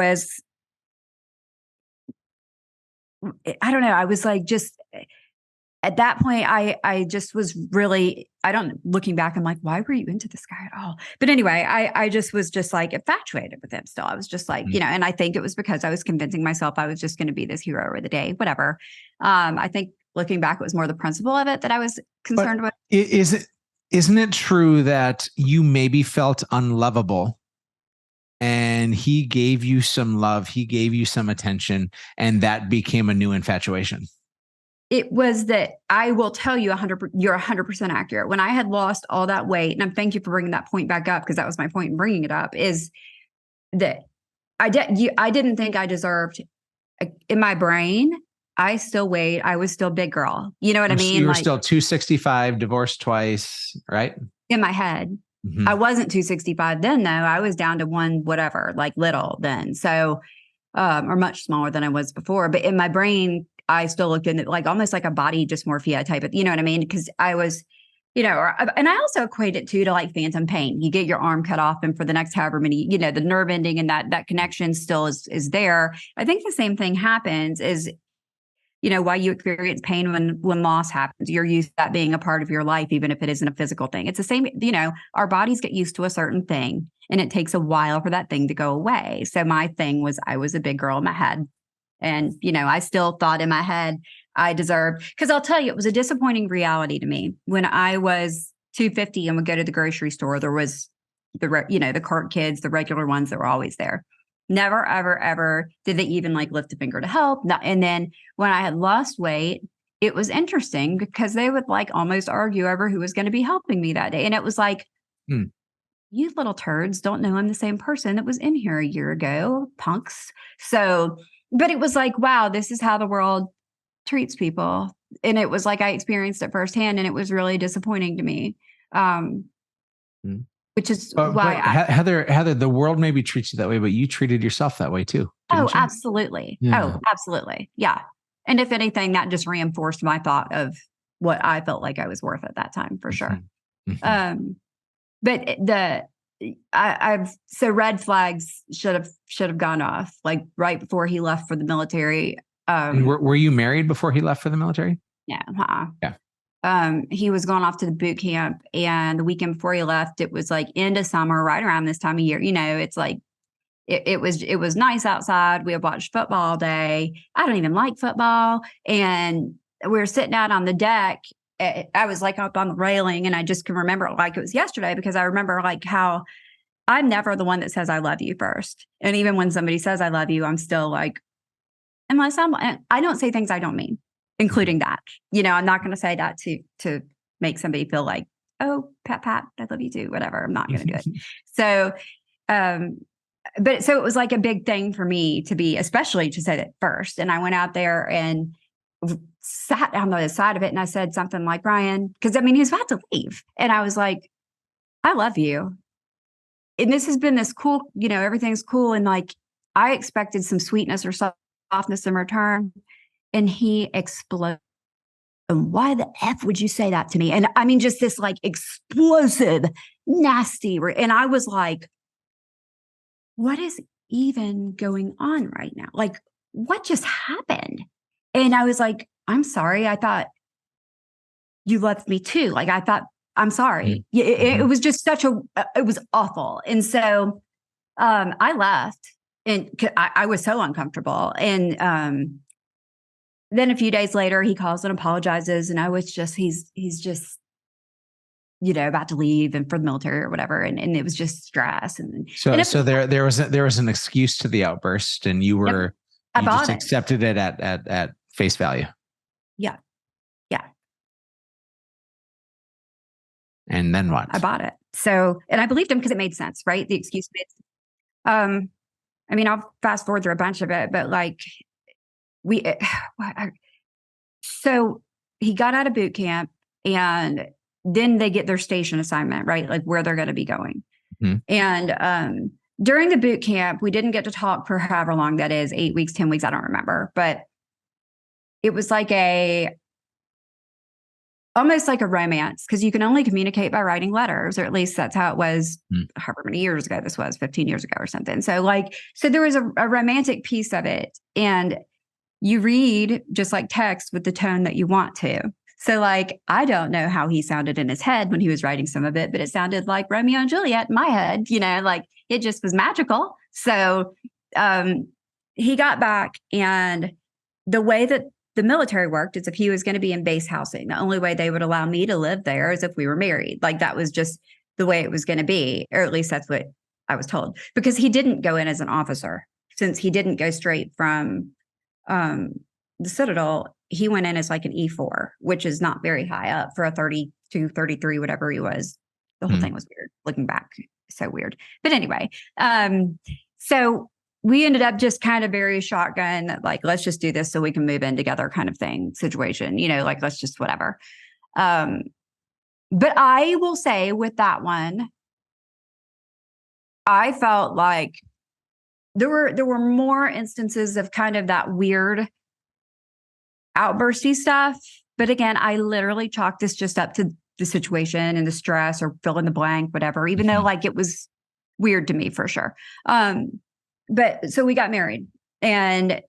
don't know. I was like, just at that point, I just was really, looking back, I'm like, why were you into this guy at all? But anyway, I just was just like infatuated with him still. I was just like, and I think it was because I was convincing myself I was just going to be this hero of the day, whatever. I think looking back, it was more the principle of it that I was concerned with. Isn't it true that you maybe felt unlovable? And he gave you some love, he gave you some attention, and that became a new infatuation. It was that I will tell you you're 100% accurate. When I had lost all that weight, and thank you for bringing that point back up because that was my point in bringing it up, is that I didn't think I deserved in my brain. I still weighed. I was still big girl. You know what I mean? You were still 265, divorced twice, right? In my head. I wasn't 265 then, though. I was down to one whatever, like little then. So, or much smaller than I was before. But in my brain, I still looked in it like almost like a body dysmorphia type of, you know what I mean? Because I was and I also equate it to like phantom pain. You get your arm cut off, and for the next however many, the nerve ending and that connection still is there. I think the same thing happens is, why you experience pain when loss happens. You're used to that being a part of your life, even if it isn't a physical thing. It's the same, our bodies get used to a certain thing, and it takes a while for that thing to go away. So my thing was, I was a big girl in my head. And, I still thought in my head I deserved, because I'll tell you, it was a disappointing reality to me. When I was 250 and would go to the grocery store, there was the cart kids, the regular ones that were always there. Never, ever, ever did they even like lift a finger to help. And then when I had lost weight, it was interesting because they would like almost argue over who was going to be helping me that day. And it was like, you little turds don't know I'm the same person that was in here a year ago, punks. So, but it was like, wow, this is how the world treats people. And it was like, I experienced it firsthand, and it was really disappointing to me. Which is why Heather, the world maybe treats you that way, but you treated yourself that way too. Oh, You? absolutely. Yeah. Oh, absolutely. Yeah. And if anything, that just reinforced my thought of what I felt like I was worth at that time, for sure. But so red flags should have gone off like right before he left for the military. And were you married before he left for the military? Yeah. Yeah. He was going off to the boot camp, and the weekend before he left, it was like end of summer, right around this time of year. It's like it was nice outside. We had watched football all day. I don't even like football, and we were sitting out on the deck. I was like up on the railing, and I just can remember it like it was yesterday, because I remember like how I'm never the one that says I love you first, and even when somebody says I love you, I'm still like, I don't say things I don't mean, including that. I'm not going to say that to make somebody feel like, oh, pat, I love you too, whatever. I'm not going to do it. So, so it was like a big thing for me especially to say that first. And I went out there and sat on the other side of it, and I said something like, Ryan, because he was about to leave. And I was like, I love you. And this has been this cool, everything's cool. And like, I expected some sweetness or softness in return. And he exploded. And why the F would you say that to me? And just this like explosive, nasty. And I was like, what is even going on right now? Like, what just happened? And I was like, I'm sorry. I thought you loved me too. Like, I thought, I'm sorry. It was just it was awful. And so I left, and I was so uncomfortable. And then a few days later, he calls and apologizes. And I was just, he's just, about to leave and for the military or whatever. And it was just stress. So there was an excuse to the outburst, and you were, I just accepted it at face value. Yeah. Yeah. And then what? I bought it. So, and I believed him because it made sense, right? The excuse made sense. I'll fast forward through a bunch of it, but like so he got out of boot camp, and then they get their station assignment, right? Like where they're going to be going. And during the boot camp, we didn't get to talk for however long that is, 8 weeks, 10 weeks. I don't remember, but it was like almost like a romance, because you can only communicate by writing letters, or at least that's how it was however many years ago this was, 15 years ago or something. So there was a romantic piece of it, and you read just like text with the tone that you want to. So like, I don't know how he sounded in his head when he was writing some of it, but it sounded like Romeo and Juliet in my head, like it just was magical. So he got back, and the way that the military worked is if he was going to be in base housing, the only way they would allow me to live there is if we were married. Like that was just the way it was going to be, or at least that's what I was told, because he didn't go in as an officer. Since he didn't go straight from the Citadel, he went in as like an E4, which is not very high up for a 32, 33, whatever he was. The whole thing was weird looking back. So weird. But anyway, so we ended up just kind of very shotgun, like, let's just do this so we can move in together kind of thing situation, like, let's just whatever. But I will say with that one, I felt like there were more instances of kind of that weird outbursty stuff. But again, I literally chalked this just up to the situation and the stress, or fill in the blank, whatever, even though like it was weird to me for sure. But so we got married, and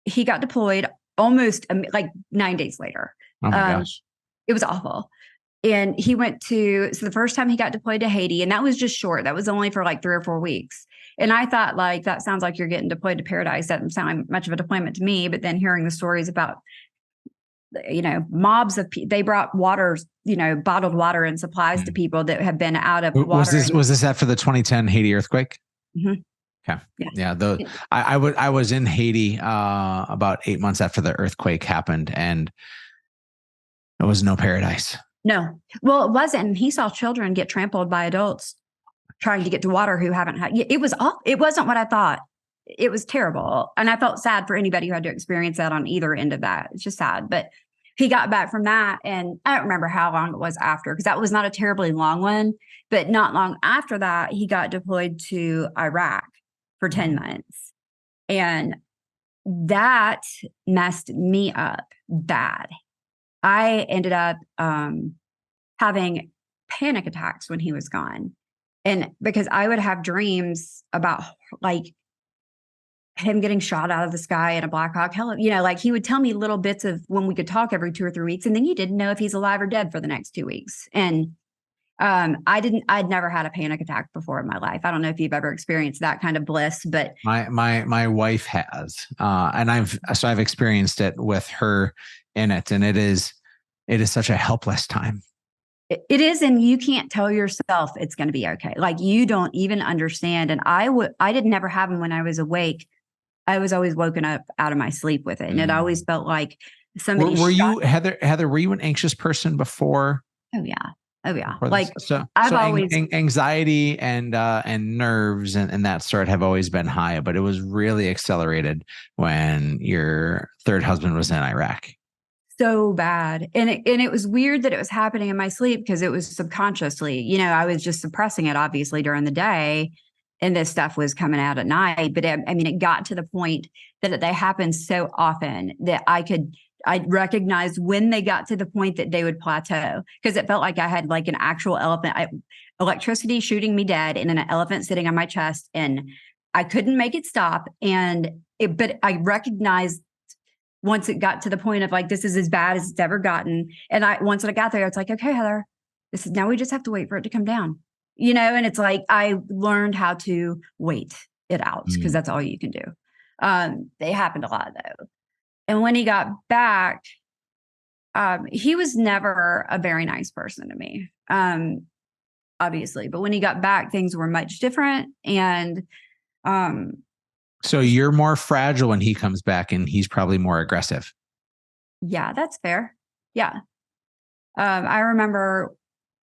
he got deployed almost like 9 days later. Oh my gosh. It was awful. And he went so the first time he got deployed to Haiti, and that was just short. That was only for like 3 or 4 weeks. And I thought, like, that sounds like you're getting deployed to paradise. That doesn't sound like much of a deployment to me. But then hearing the stories about, mobs of they brought water, bottled water and supplies to people that have been out of water. Was this after the 2010 Haiti earthquake? Mm-hmm. Okay. Yeah. I was in Haiti about 8 months after the earthquake happened, and it was no paradise. No. Well, it wasn't. And he saw children get trampled by adults trying to get to water who haven't had. It was off. It wasn't what I thought. It was terrible. And I felt sad for anybody who had to experience that on either end of that. It's just sad. But he got back from that, and I don't remember how long it was after, because that was not a terribly long one. But not long after that, he got deployed to Iraq for 10 months. And that messed me up bad. I ended up having panic attacks when he was gone. And because I would have dreams about like him getting shot out of the sky in a Black Hawk helicopter, like he would tell me little bits of when we could talk every 2 or 3 weeks. And then you didn't know if he's alive or dead for the next 2 weeks. And I'd never had a panic attack before in my life. I don't know if you've ever experienced that kind of bliss, but my wife has, and I've experienced it with her in it. And it is such a helpless time. It is. And you can't tell yourself it's going to be okay. Like you don't even understand. And I didn't never have them when I was awake. I was always woken up out of my sleep with it. And it always felt like somebody. Were you, Heather, were you an anxious person before? Oh yeah. Like I've always anxiety and nerves and that sort have always been high, but it was really accelerated when your third husband was in Iraq. So bad. And it was weird that it was happening in my sleep, because it was subconsciously, I was just suppressing it obviously during the day, and this stuff was coming out at night. But it got to the point that they happened so often that I recognized when they got to the point that they would plateau, because it felt like I had like an actual electricity shooting me dead and an elephant sitting on my chest, and I couldn't make it stop. But I recognized once it got to the point of like, this is as bad as it's ever gotten. And once I got there, it's like, okay, Heather, now we just have to wait for it to come down, and it's like, I learned how to wait it out, because that's all you can do. They happened a lot though. And when he got back, he was never a very nice person to me, obviously. But when he got back, things were much different. And so you're more fragile when he comes back, and he's probably more aggressive. Yeah, that's fair. Yeah. I remember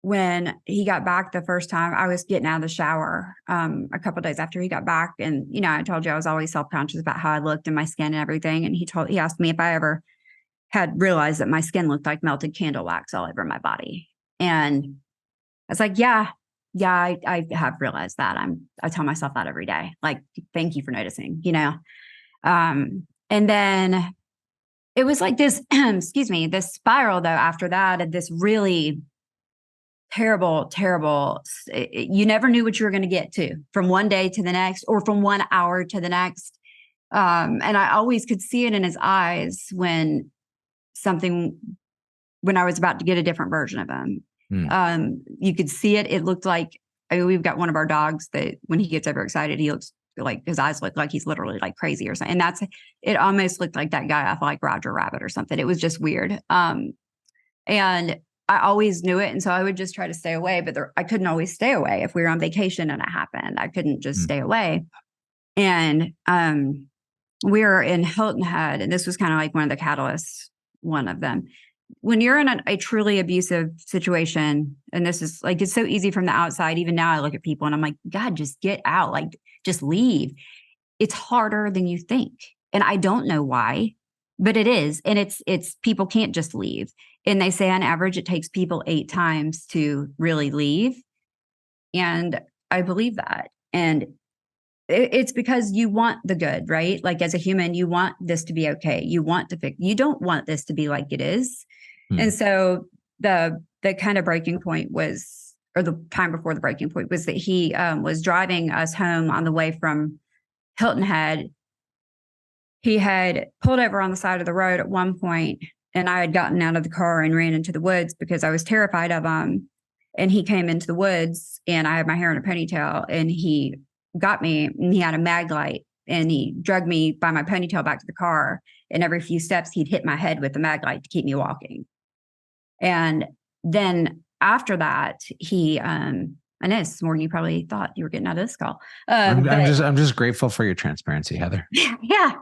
when he got back the first time, I was getting out of the shower a couple of days after he got back. And, I told you I was always self-conscious about how I looked and my skin and everything. And he asked me if I ever had realized that my skin looked like melted candle wax all over my body. And I was like, yeah, I have realized that. I tell myself that every day. Like, thank you for noticing, and then it was like this, this spiral though, after that, of this really terrible, you never knew what you were going to get to from one day to the next, or from 1 hour to the next. And I always could see it in his eyes when I was about to get a different version of him. You could see it. It looked like, we've got one of our dogs that when he gets overexcited, he looks like his eyes look like he's literally like crazy or something. And it almost looked like that guy off like Roger Rabbit or something. It was just weird. And I always knew it. And so I would just try to stay away, but I couldn't always stay away. If we were on vacation and it happened, I couldn't just stay away. And we were in Hilton Head, and this was kind of like one of the catalysts, one of them. When you're in a truly abusive situation, and this is like, it's so easy from the outside. Even now I look at people and I'm like, God, just get out, like just leave. It's harder than you think. And I don't know why, but it is. And it's people can't just leave. And they say on average, it takes people 8 times to really leave. And I believe that. And it's because you want the good, right? Like as a human, you want this to be okay. You want to fix, you don't want this to be like it is. And so the kind of breaking point was, or the time before the breaking point was that he was driving us home on the way from Hilton Head. He had pulled over on the side of the road at one point, and I had gotten out of the car and ran into the woods because I was terrified of him. And he came into the woods, and I had my hair in a ponytail, and he got me, and he had a mag light, and he dragged me by my ponytail back to the car. And every few steps, he'd hit my head with the mag light to keep me walking. And then after that, he, I know this is more than you probably thought you were getting out of this call. I'm just grateful for your transparency, Heather. Yeah.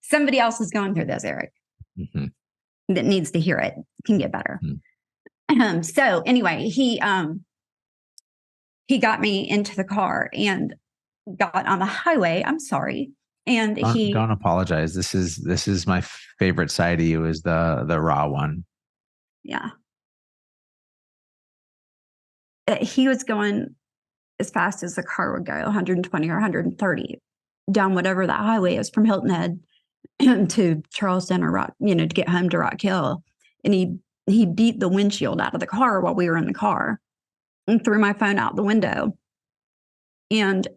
Somebody else is going through this, Erik, that needs to hear it. Can get better. So anyway, he got me into the car and got on the highway. I'm sorry. And don't apologize. This is my favorite side of you, is the raw one. Yeah. He was going as fast as the car would go, 120 or 130 down whatever that highway is from Hilton Head to Charleston or Rock, to get home to Rock Hill. And he beat the windshield out of the car while we were in the car and threw my phone out the window. And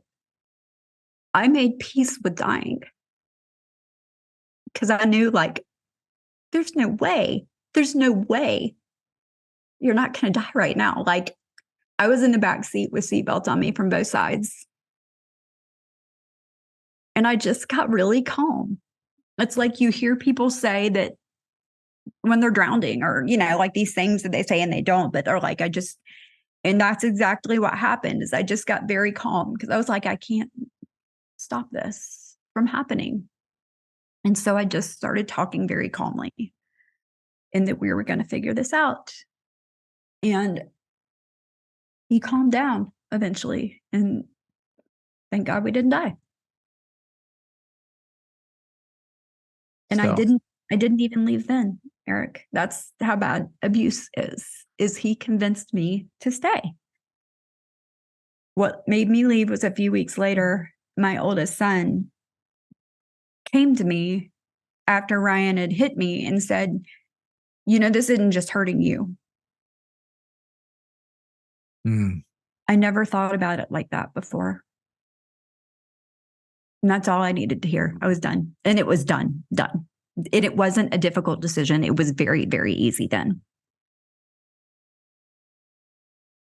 I made peace with dying because I knew, like, there's no way you're not going to die right now. Like, I was in the back seat with seatbelts on me from both sides. And I just got really calm. It's like you hear people say that when they're drowning, or, like these things that they say and they don't, but they're like, and that's exactly what happened, is I just got very calm because I was like, I can't stop this from happening. And so I just started talking very calmly, and that we were going to figure this out. And he calmed down eventually, and thank God we didn't die. And I didn't even leave then, Erik. That's how bad abuse is he convinced me to stay. What made me leave was a few weeks later, my oldest son came to me after Ryan had hit me and said, this isn't just hurting you. I never thought about it like that before. And that's all I needed to hear. I was done. And it was done. And it wasn't a difficult decision. It was very, very easy then.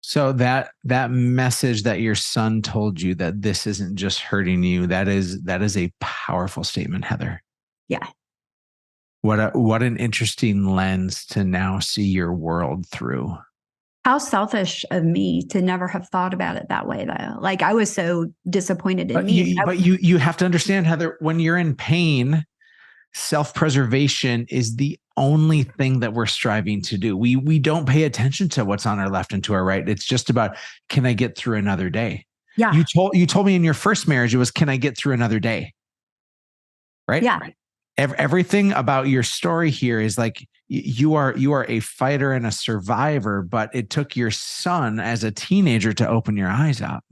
So that message that your son told you, that this isn't just hurting you, that is a powerful statement, Heather. Yeah. What an interesting lens to now see your world through. How selfish of me to never have thought about it that way, though. Like, I was so disappointed in me. But you have to understand, Heather, when you're in pain, self-preservation is the only thing that we're striving to do. We don't pay attention to what's on our left and to our right. It's just about, can I get through another day? Yeah. You told me in your first marriage, it was, can I get through another day? Right? Yeah. Everything about your story here is like, you are a fighter and a survivor, but it took your son as a teenager to open your eyes up.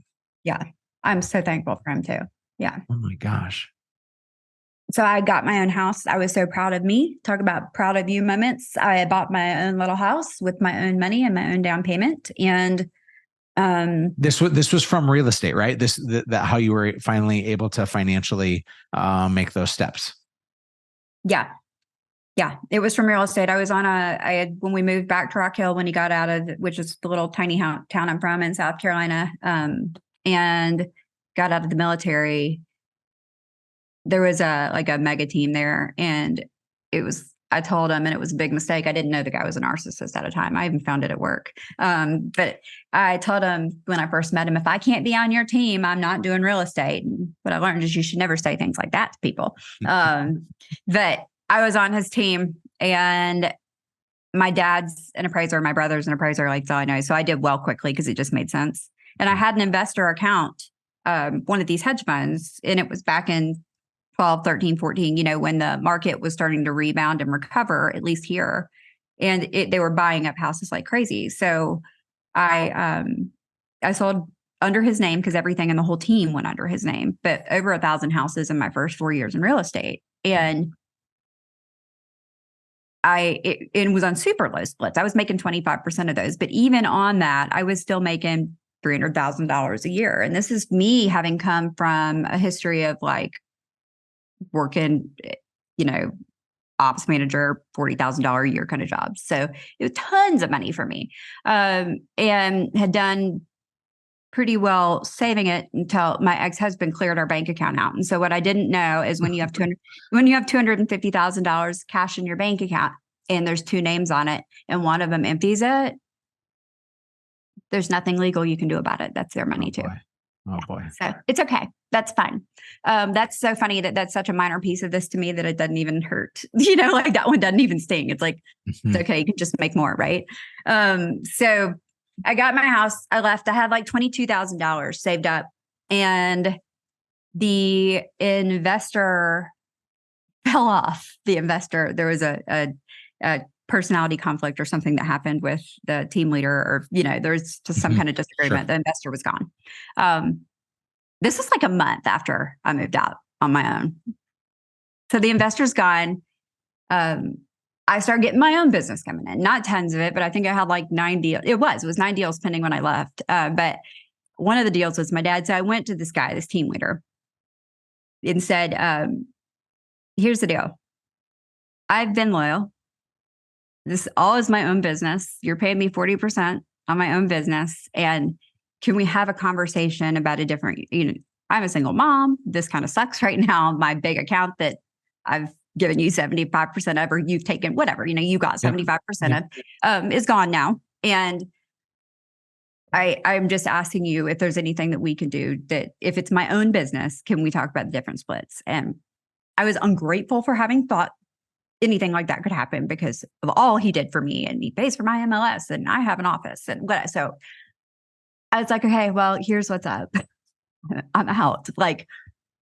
Yeah. I'm so thankful for him too. Yeah. Oh my gosh. So I got my own house. I was so proud of me. Talk about proud of you moments. I bought my own little house with my own money and my own down payment. And this was from real estate, right? That how you were finally able to financially make those steps. Yeah. Yeah. It was from real estate. I was when we moved back to Rock Hill, when he got out of, which is the little tiny town I'm from in South Carolina, and got out of the military, there was a mega team there. And I told him, and it was a big mistake. I didn't know the guy was a narcissist at a time. I even found it at work. But I told him when I first met him, if I can't be on your team, I'm not doing real estate. And what I learned is you should never say things like that to people. But I was on his team, and my dad's an appraiser, my brother's an appraiser, like, that's all I know. So I did well quickly because it just made sense. And I had an investor account, one of these hedge funds, and it was back in 12, 13, 14, when the market was starting to rebound and recover, at least here. And they were buying up houses like crazy. So I sold under his name because everything in the whole team went under his name, but over 1,000 houses in my first 4 years in real estate. And it was on super low splits. I was making 25% of those, but even on that, I was still making $300,000 a year. And this is me having come from a history of like working, ops manager, $40,000 a year kind of jobs. So it was tons of money for me, and had done pretty well saving it until my ex-husband cleared our bank account out. And so what I didn't know is when you have $250,000 cash in your bank account and there's two names on it and one of them empties it, there's nothing legal you can do about it. That's their money too. Oh boy. So it's okay. That's fine. That's so funny that that's such a minor piece of this to me that it doesn't even hurt. Like that one doesn't even sting. It's like, it's okay. You can just make more, right? So I got my house. I left. I had like $22,000 saved up, and the investor fell off. There was a personality conflict or something that happened with the team leader, or there's just some kind of disagreement. Sure. The investor was gone. This was like a month after I moved out on my own. So the investor's gone. I started getting my own business coming in, not tons of it, but I think I had like 9 deals. It was 9 deals pending when I left. But one of the deals was my dad. So I went to this guy, this team leader, and said, here's the deal. I've been loyal. This all is my own business. You're paying me 40% on my own business. And can we have a conversation about a different, I'm a single mom. This kind of sucks right now. My big account that I've given you 75% of, or you've taken whatever, you got 75% of, is gone now. And I'm just asking you if there's anything that we can do, that if it's my own business, can we talk about the different splits? And I was ungrateful for having thought anything like that could happen because of all he did for me, and he pays for my MLS, and I have an office and what. So I was like, okay, well, here's what's up. I'm out. Like,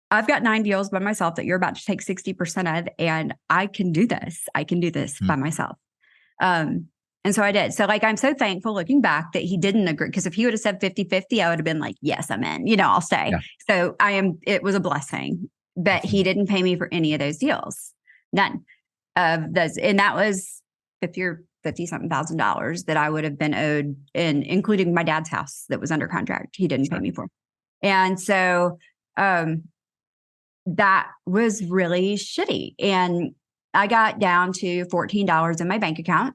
I've got 9 deals by myself that you're about to take 60% of, and I can do this. I can do this by myself. And so I did. So like, I'm so thankful looking back that he didn't agree, because if he would have said 50-50, I would have been like, yes, I'm in, I'll stay. Yeah. So it was a blessing, but he didn't pay me for any of those deals. None of those. And that was $50,000 that I would have been owed, including my dad's house that was under contract. He didn't pay me for. And so, that was really shitty. And I got down to $14 in my bank account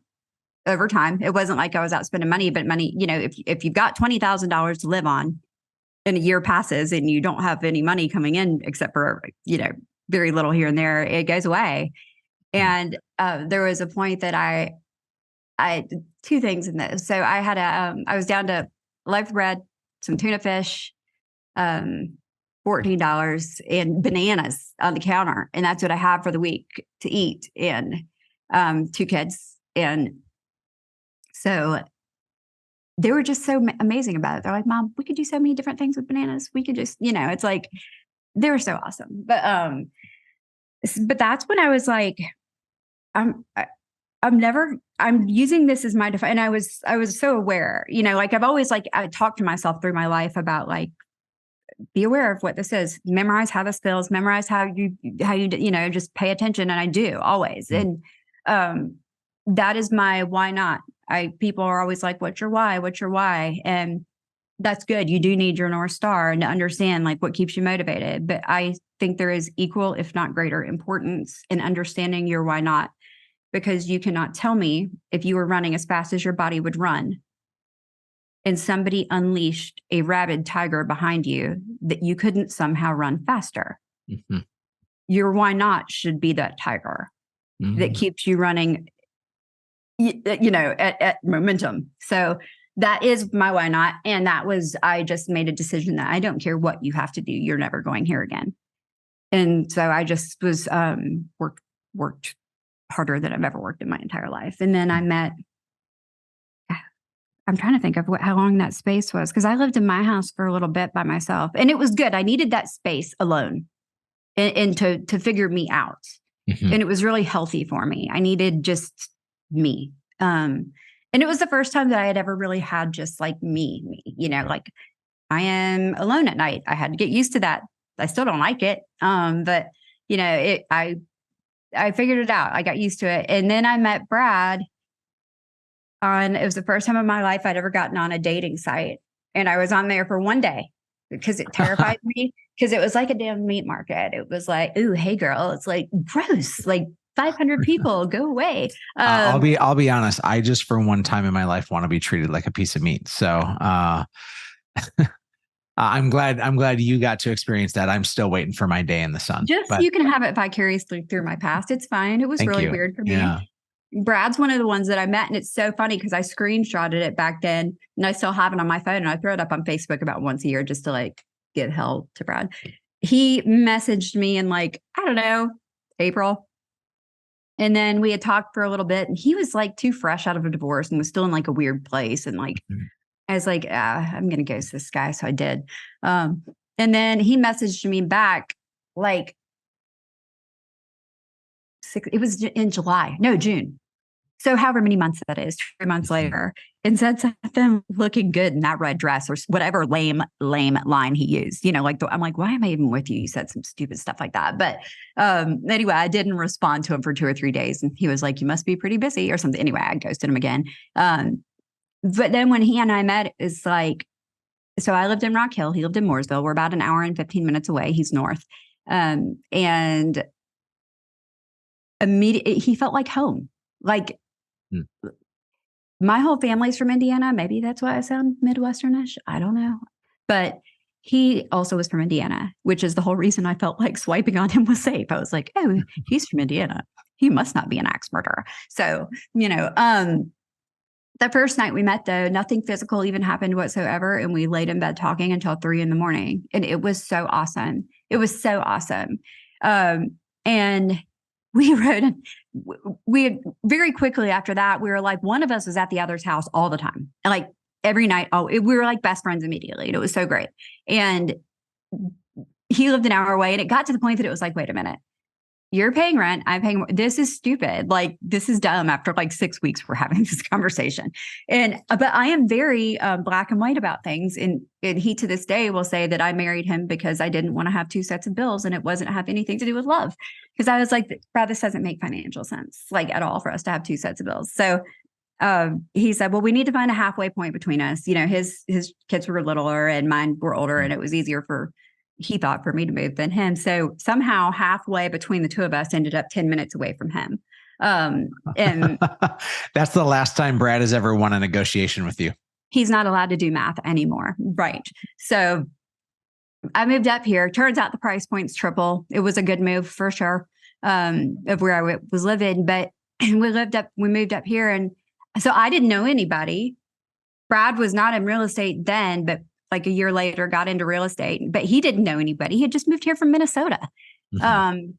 over time. It wasn't like I was out spending money, but money, if you've got $20,000 to live on and a year passes and you don't have any money coming in except for, very little here and there, it goes away. And there was a point that I two things in this. So I had I was down to loaf of bread, some tuna fish, $14 and bananas on the counter. And that's what I have for the week to eat, and 2 kids. And so they were just so amazing about it. They're like, Mom, we could do so many different things with bananas. We could just, it's like, they were so awesome. But that's when I was like, I'm using this as my defense. And I was so aware, like I've always I talked to myself through my life about like, be aware of what this is, memorize how this feels, memorize how you just pay attention. And I do always. And that is my why not. People are always like, what's your why? What's your why? And that's good. You do need your North Star and to understand like what keeps you motivated. But I think there is equal, if not greater, importance in understanding your why not, because you cannot tell me if you were running as fast as your body would run and somebody unleashed a rabid tiger behind you that you couldn't somehow run faster. Mm-hmm. Your why not should be that tiger that keeps you running, at momentum. So that is my why not. And I just made a decision that I don't care what you have to do. You're never going here again. And so I just was, worked harder than I've ever worked in my entire life. And then I'm trying to think of how long that space was, because I lived in my house for a little bit by myself, and it was good. I needed that space alone and to figure me out. Mm-hmm. And it was really healthy for me. I needed just me. And it was the first time that I had ever really had just like me, like I am alone at night. I had to get used to that. I still don't like it. But I I figured it out. I got used to it. And then I met Brad it was the first time in my life I'd ever gotten on a dating site. And I was on there for one day because it terrified me, because it was like a damn meat market. It was like, ooh, hey girl, it's like gross, like 500 people, go away. I'll be honest. I just for one time in my life want to be treated like a piece of meat. So I'm glad you got to experience that. I'm still waiting for my day in the sun. You can have it vicariously through my past. It's fine. It was really weird for me. Yeah. Brad's one of the ones that I met, and it's so funny because I screenshotted it back then, and I still have it on my phone, and I throw it up on Facebook about once a year just to like give hell to Brad. He messaged me in like, I don't know, April. And then we had talked for a little bit, and he was like too fresh out of a divorce and was still in like a weird place. And like, I was like, I'm going to ghost this guy. So I did. And then he messaged me back like, it was in June. So however many months that is, 3 months later, and said something looking good in that red dress or whatever lame line he used. You know, like I'm like, why am I even with you? You said some stupid stuff like that. But anyway, I didn't respond to him for 2 or 3 days. And he was like, you must be pretty busy or something. Anyway, I ghosted him again. But then when he and I met, it's like, so I lived in Rock Hill. He lived in Mooresville. We're about an hour and 15 minutes away. He's north. And immediately he felt like home. Like my whole family's from Indiana. Maybe that's why I sound Midwesternish. I don't know. But he also was from Indiana, which is the whole reason I felt like swiping on him was safe. I was like, oh, he's from Indiana. He must not be an axe murderer. So, the first night we met, though, nothing physical even happened whatsoever. And we laid in bed talking until 3 a.m. And it was so awesome. It was so awesome. And we very quickly after that, we were like, one of us was at the other's house all the time. And like every night, we were like best friends immediately. And it was so great. And he lived an hour away. And it got to the point that it was like, wait a minute. You're paying rent. I'm paying. This is stupid. Like, this is dumb. After like 6 weeks, we're having this conversation. But I am very black and white about things. And he to this day will say that I married him because I didn't want to have 2 sets of bills, and it wasn't have anything to do with love. Because I was like, Brad, this doesn't make financial sense, like at all, for us to have 2 sets of bills. So he said, well, we need to find a halfway point between us. You know, his kids were littler and mine were older, and it was easier he thought for me to move than him. So somehow halfway between the two of us ended up 10 minutes away from him. And that's the last time Brad has ever won a negotiation with you. He's not allowed to do math anymore. Right. So I moved up here. Turns out the price point's triple. It was a good move for sure, of where I was living, but we moved up here. And so I didn't know anybody. Brad was not in real estate then, but like a year later got into real estate, but he didn't know anybody. He had just moved here from Minnesota. And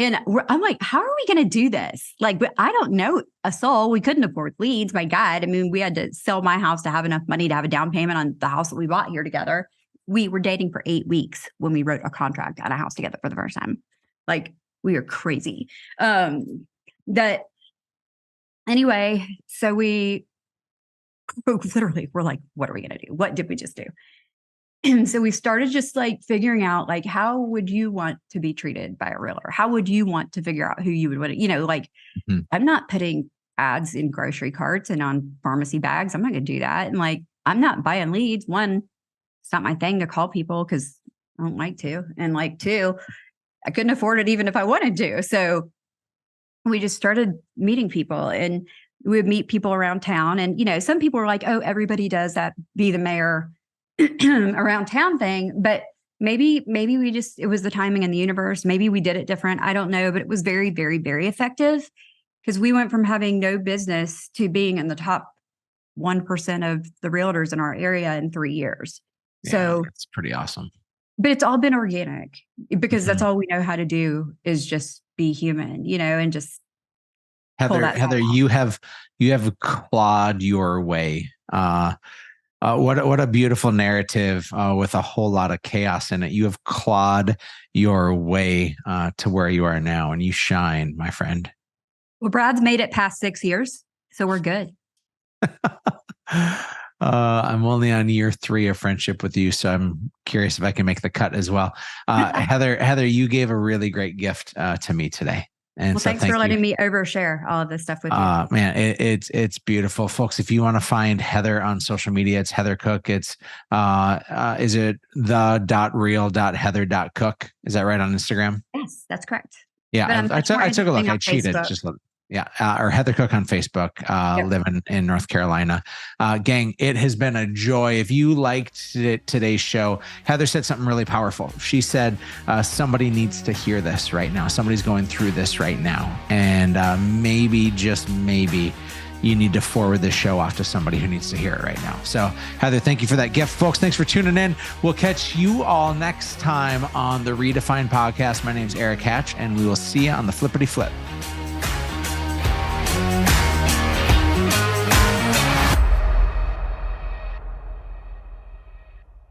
I'm like, how are we going to do this? Like, but I don't know a soul. We couldn't afford leads. My God. I mean, we had to sell my house to have enough money to have a down payment on the house that we bought here together. We were dating for 8 weeks when we wrote a contract on a house together for the first time. Like, we were crazy. Anyway, so we literally we're like, what are we going to do? What did we just do? And so we started just like figuring out, like, how would you want to be treated by a realtor? How would you want to figure out who you would want to, like, I'm not putting ads in grocery carts and on pharmacy bags. I'm not going to do that. And like, I'm not buying leads. One, it's not my thing to call people because I don't like to. And like, 2, I couldn't afford it even if I wanted to. So we just started meeting people, and we would meet people around town. And, some people were like, oh, everybody does that, be the mayor around town thing. But maybe it was the timing in the universe. Maybe we did it different. I don't know, but it was very, very, very effective, because we went from having no business to being in the top 1% of the realtors in our area in 3 years. Yeah, so it's pretty awesome. But it's all been organic, because that's all we know how to do is just be human, and just Heather, you have clawed your way. What a beautiful narrative with a whole lot of chaos in it. You have clawed your way to where you are now, and you shine, my friend. Well, Brad's made it past 6 years, so we're good. I'm only on year 3 of friendship with you, so I'm curious if I can make the cut as well. Heather, you gave a really great gift to me today. And well, so thanks for letting me overshare all of this stuff with you. Man, it's beautiful, folks. If you want to find Heather on social media, it's Heather Cook. It's is it the.real.heather.cook? Is that right on Instagram? Yes, that's correct. Yeah, I took a look. I cheated. Facebook. Just look. Yeah, or Heather Cook on Facebook, living in North Carolina. Gang, it has been a joy. If you liked today's show, Heather said something really powerful. She said, somebody needs to hear this right now. Somebody's going through this right now. And maybe, just maybe, you need to forward this show off to somebody who needs to hear it right now. So, Heather, thank you for that gift. Folks, thanks for tuning in. We'll catch you all next time on the Redefined podcast. My name's Erik Hatch, and we will see you on the flippity flip.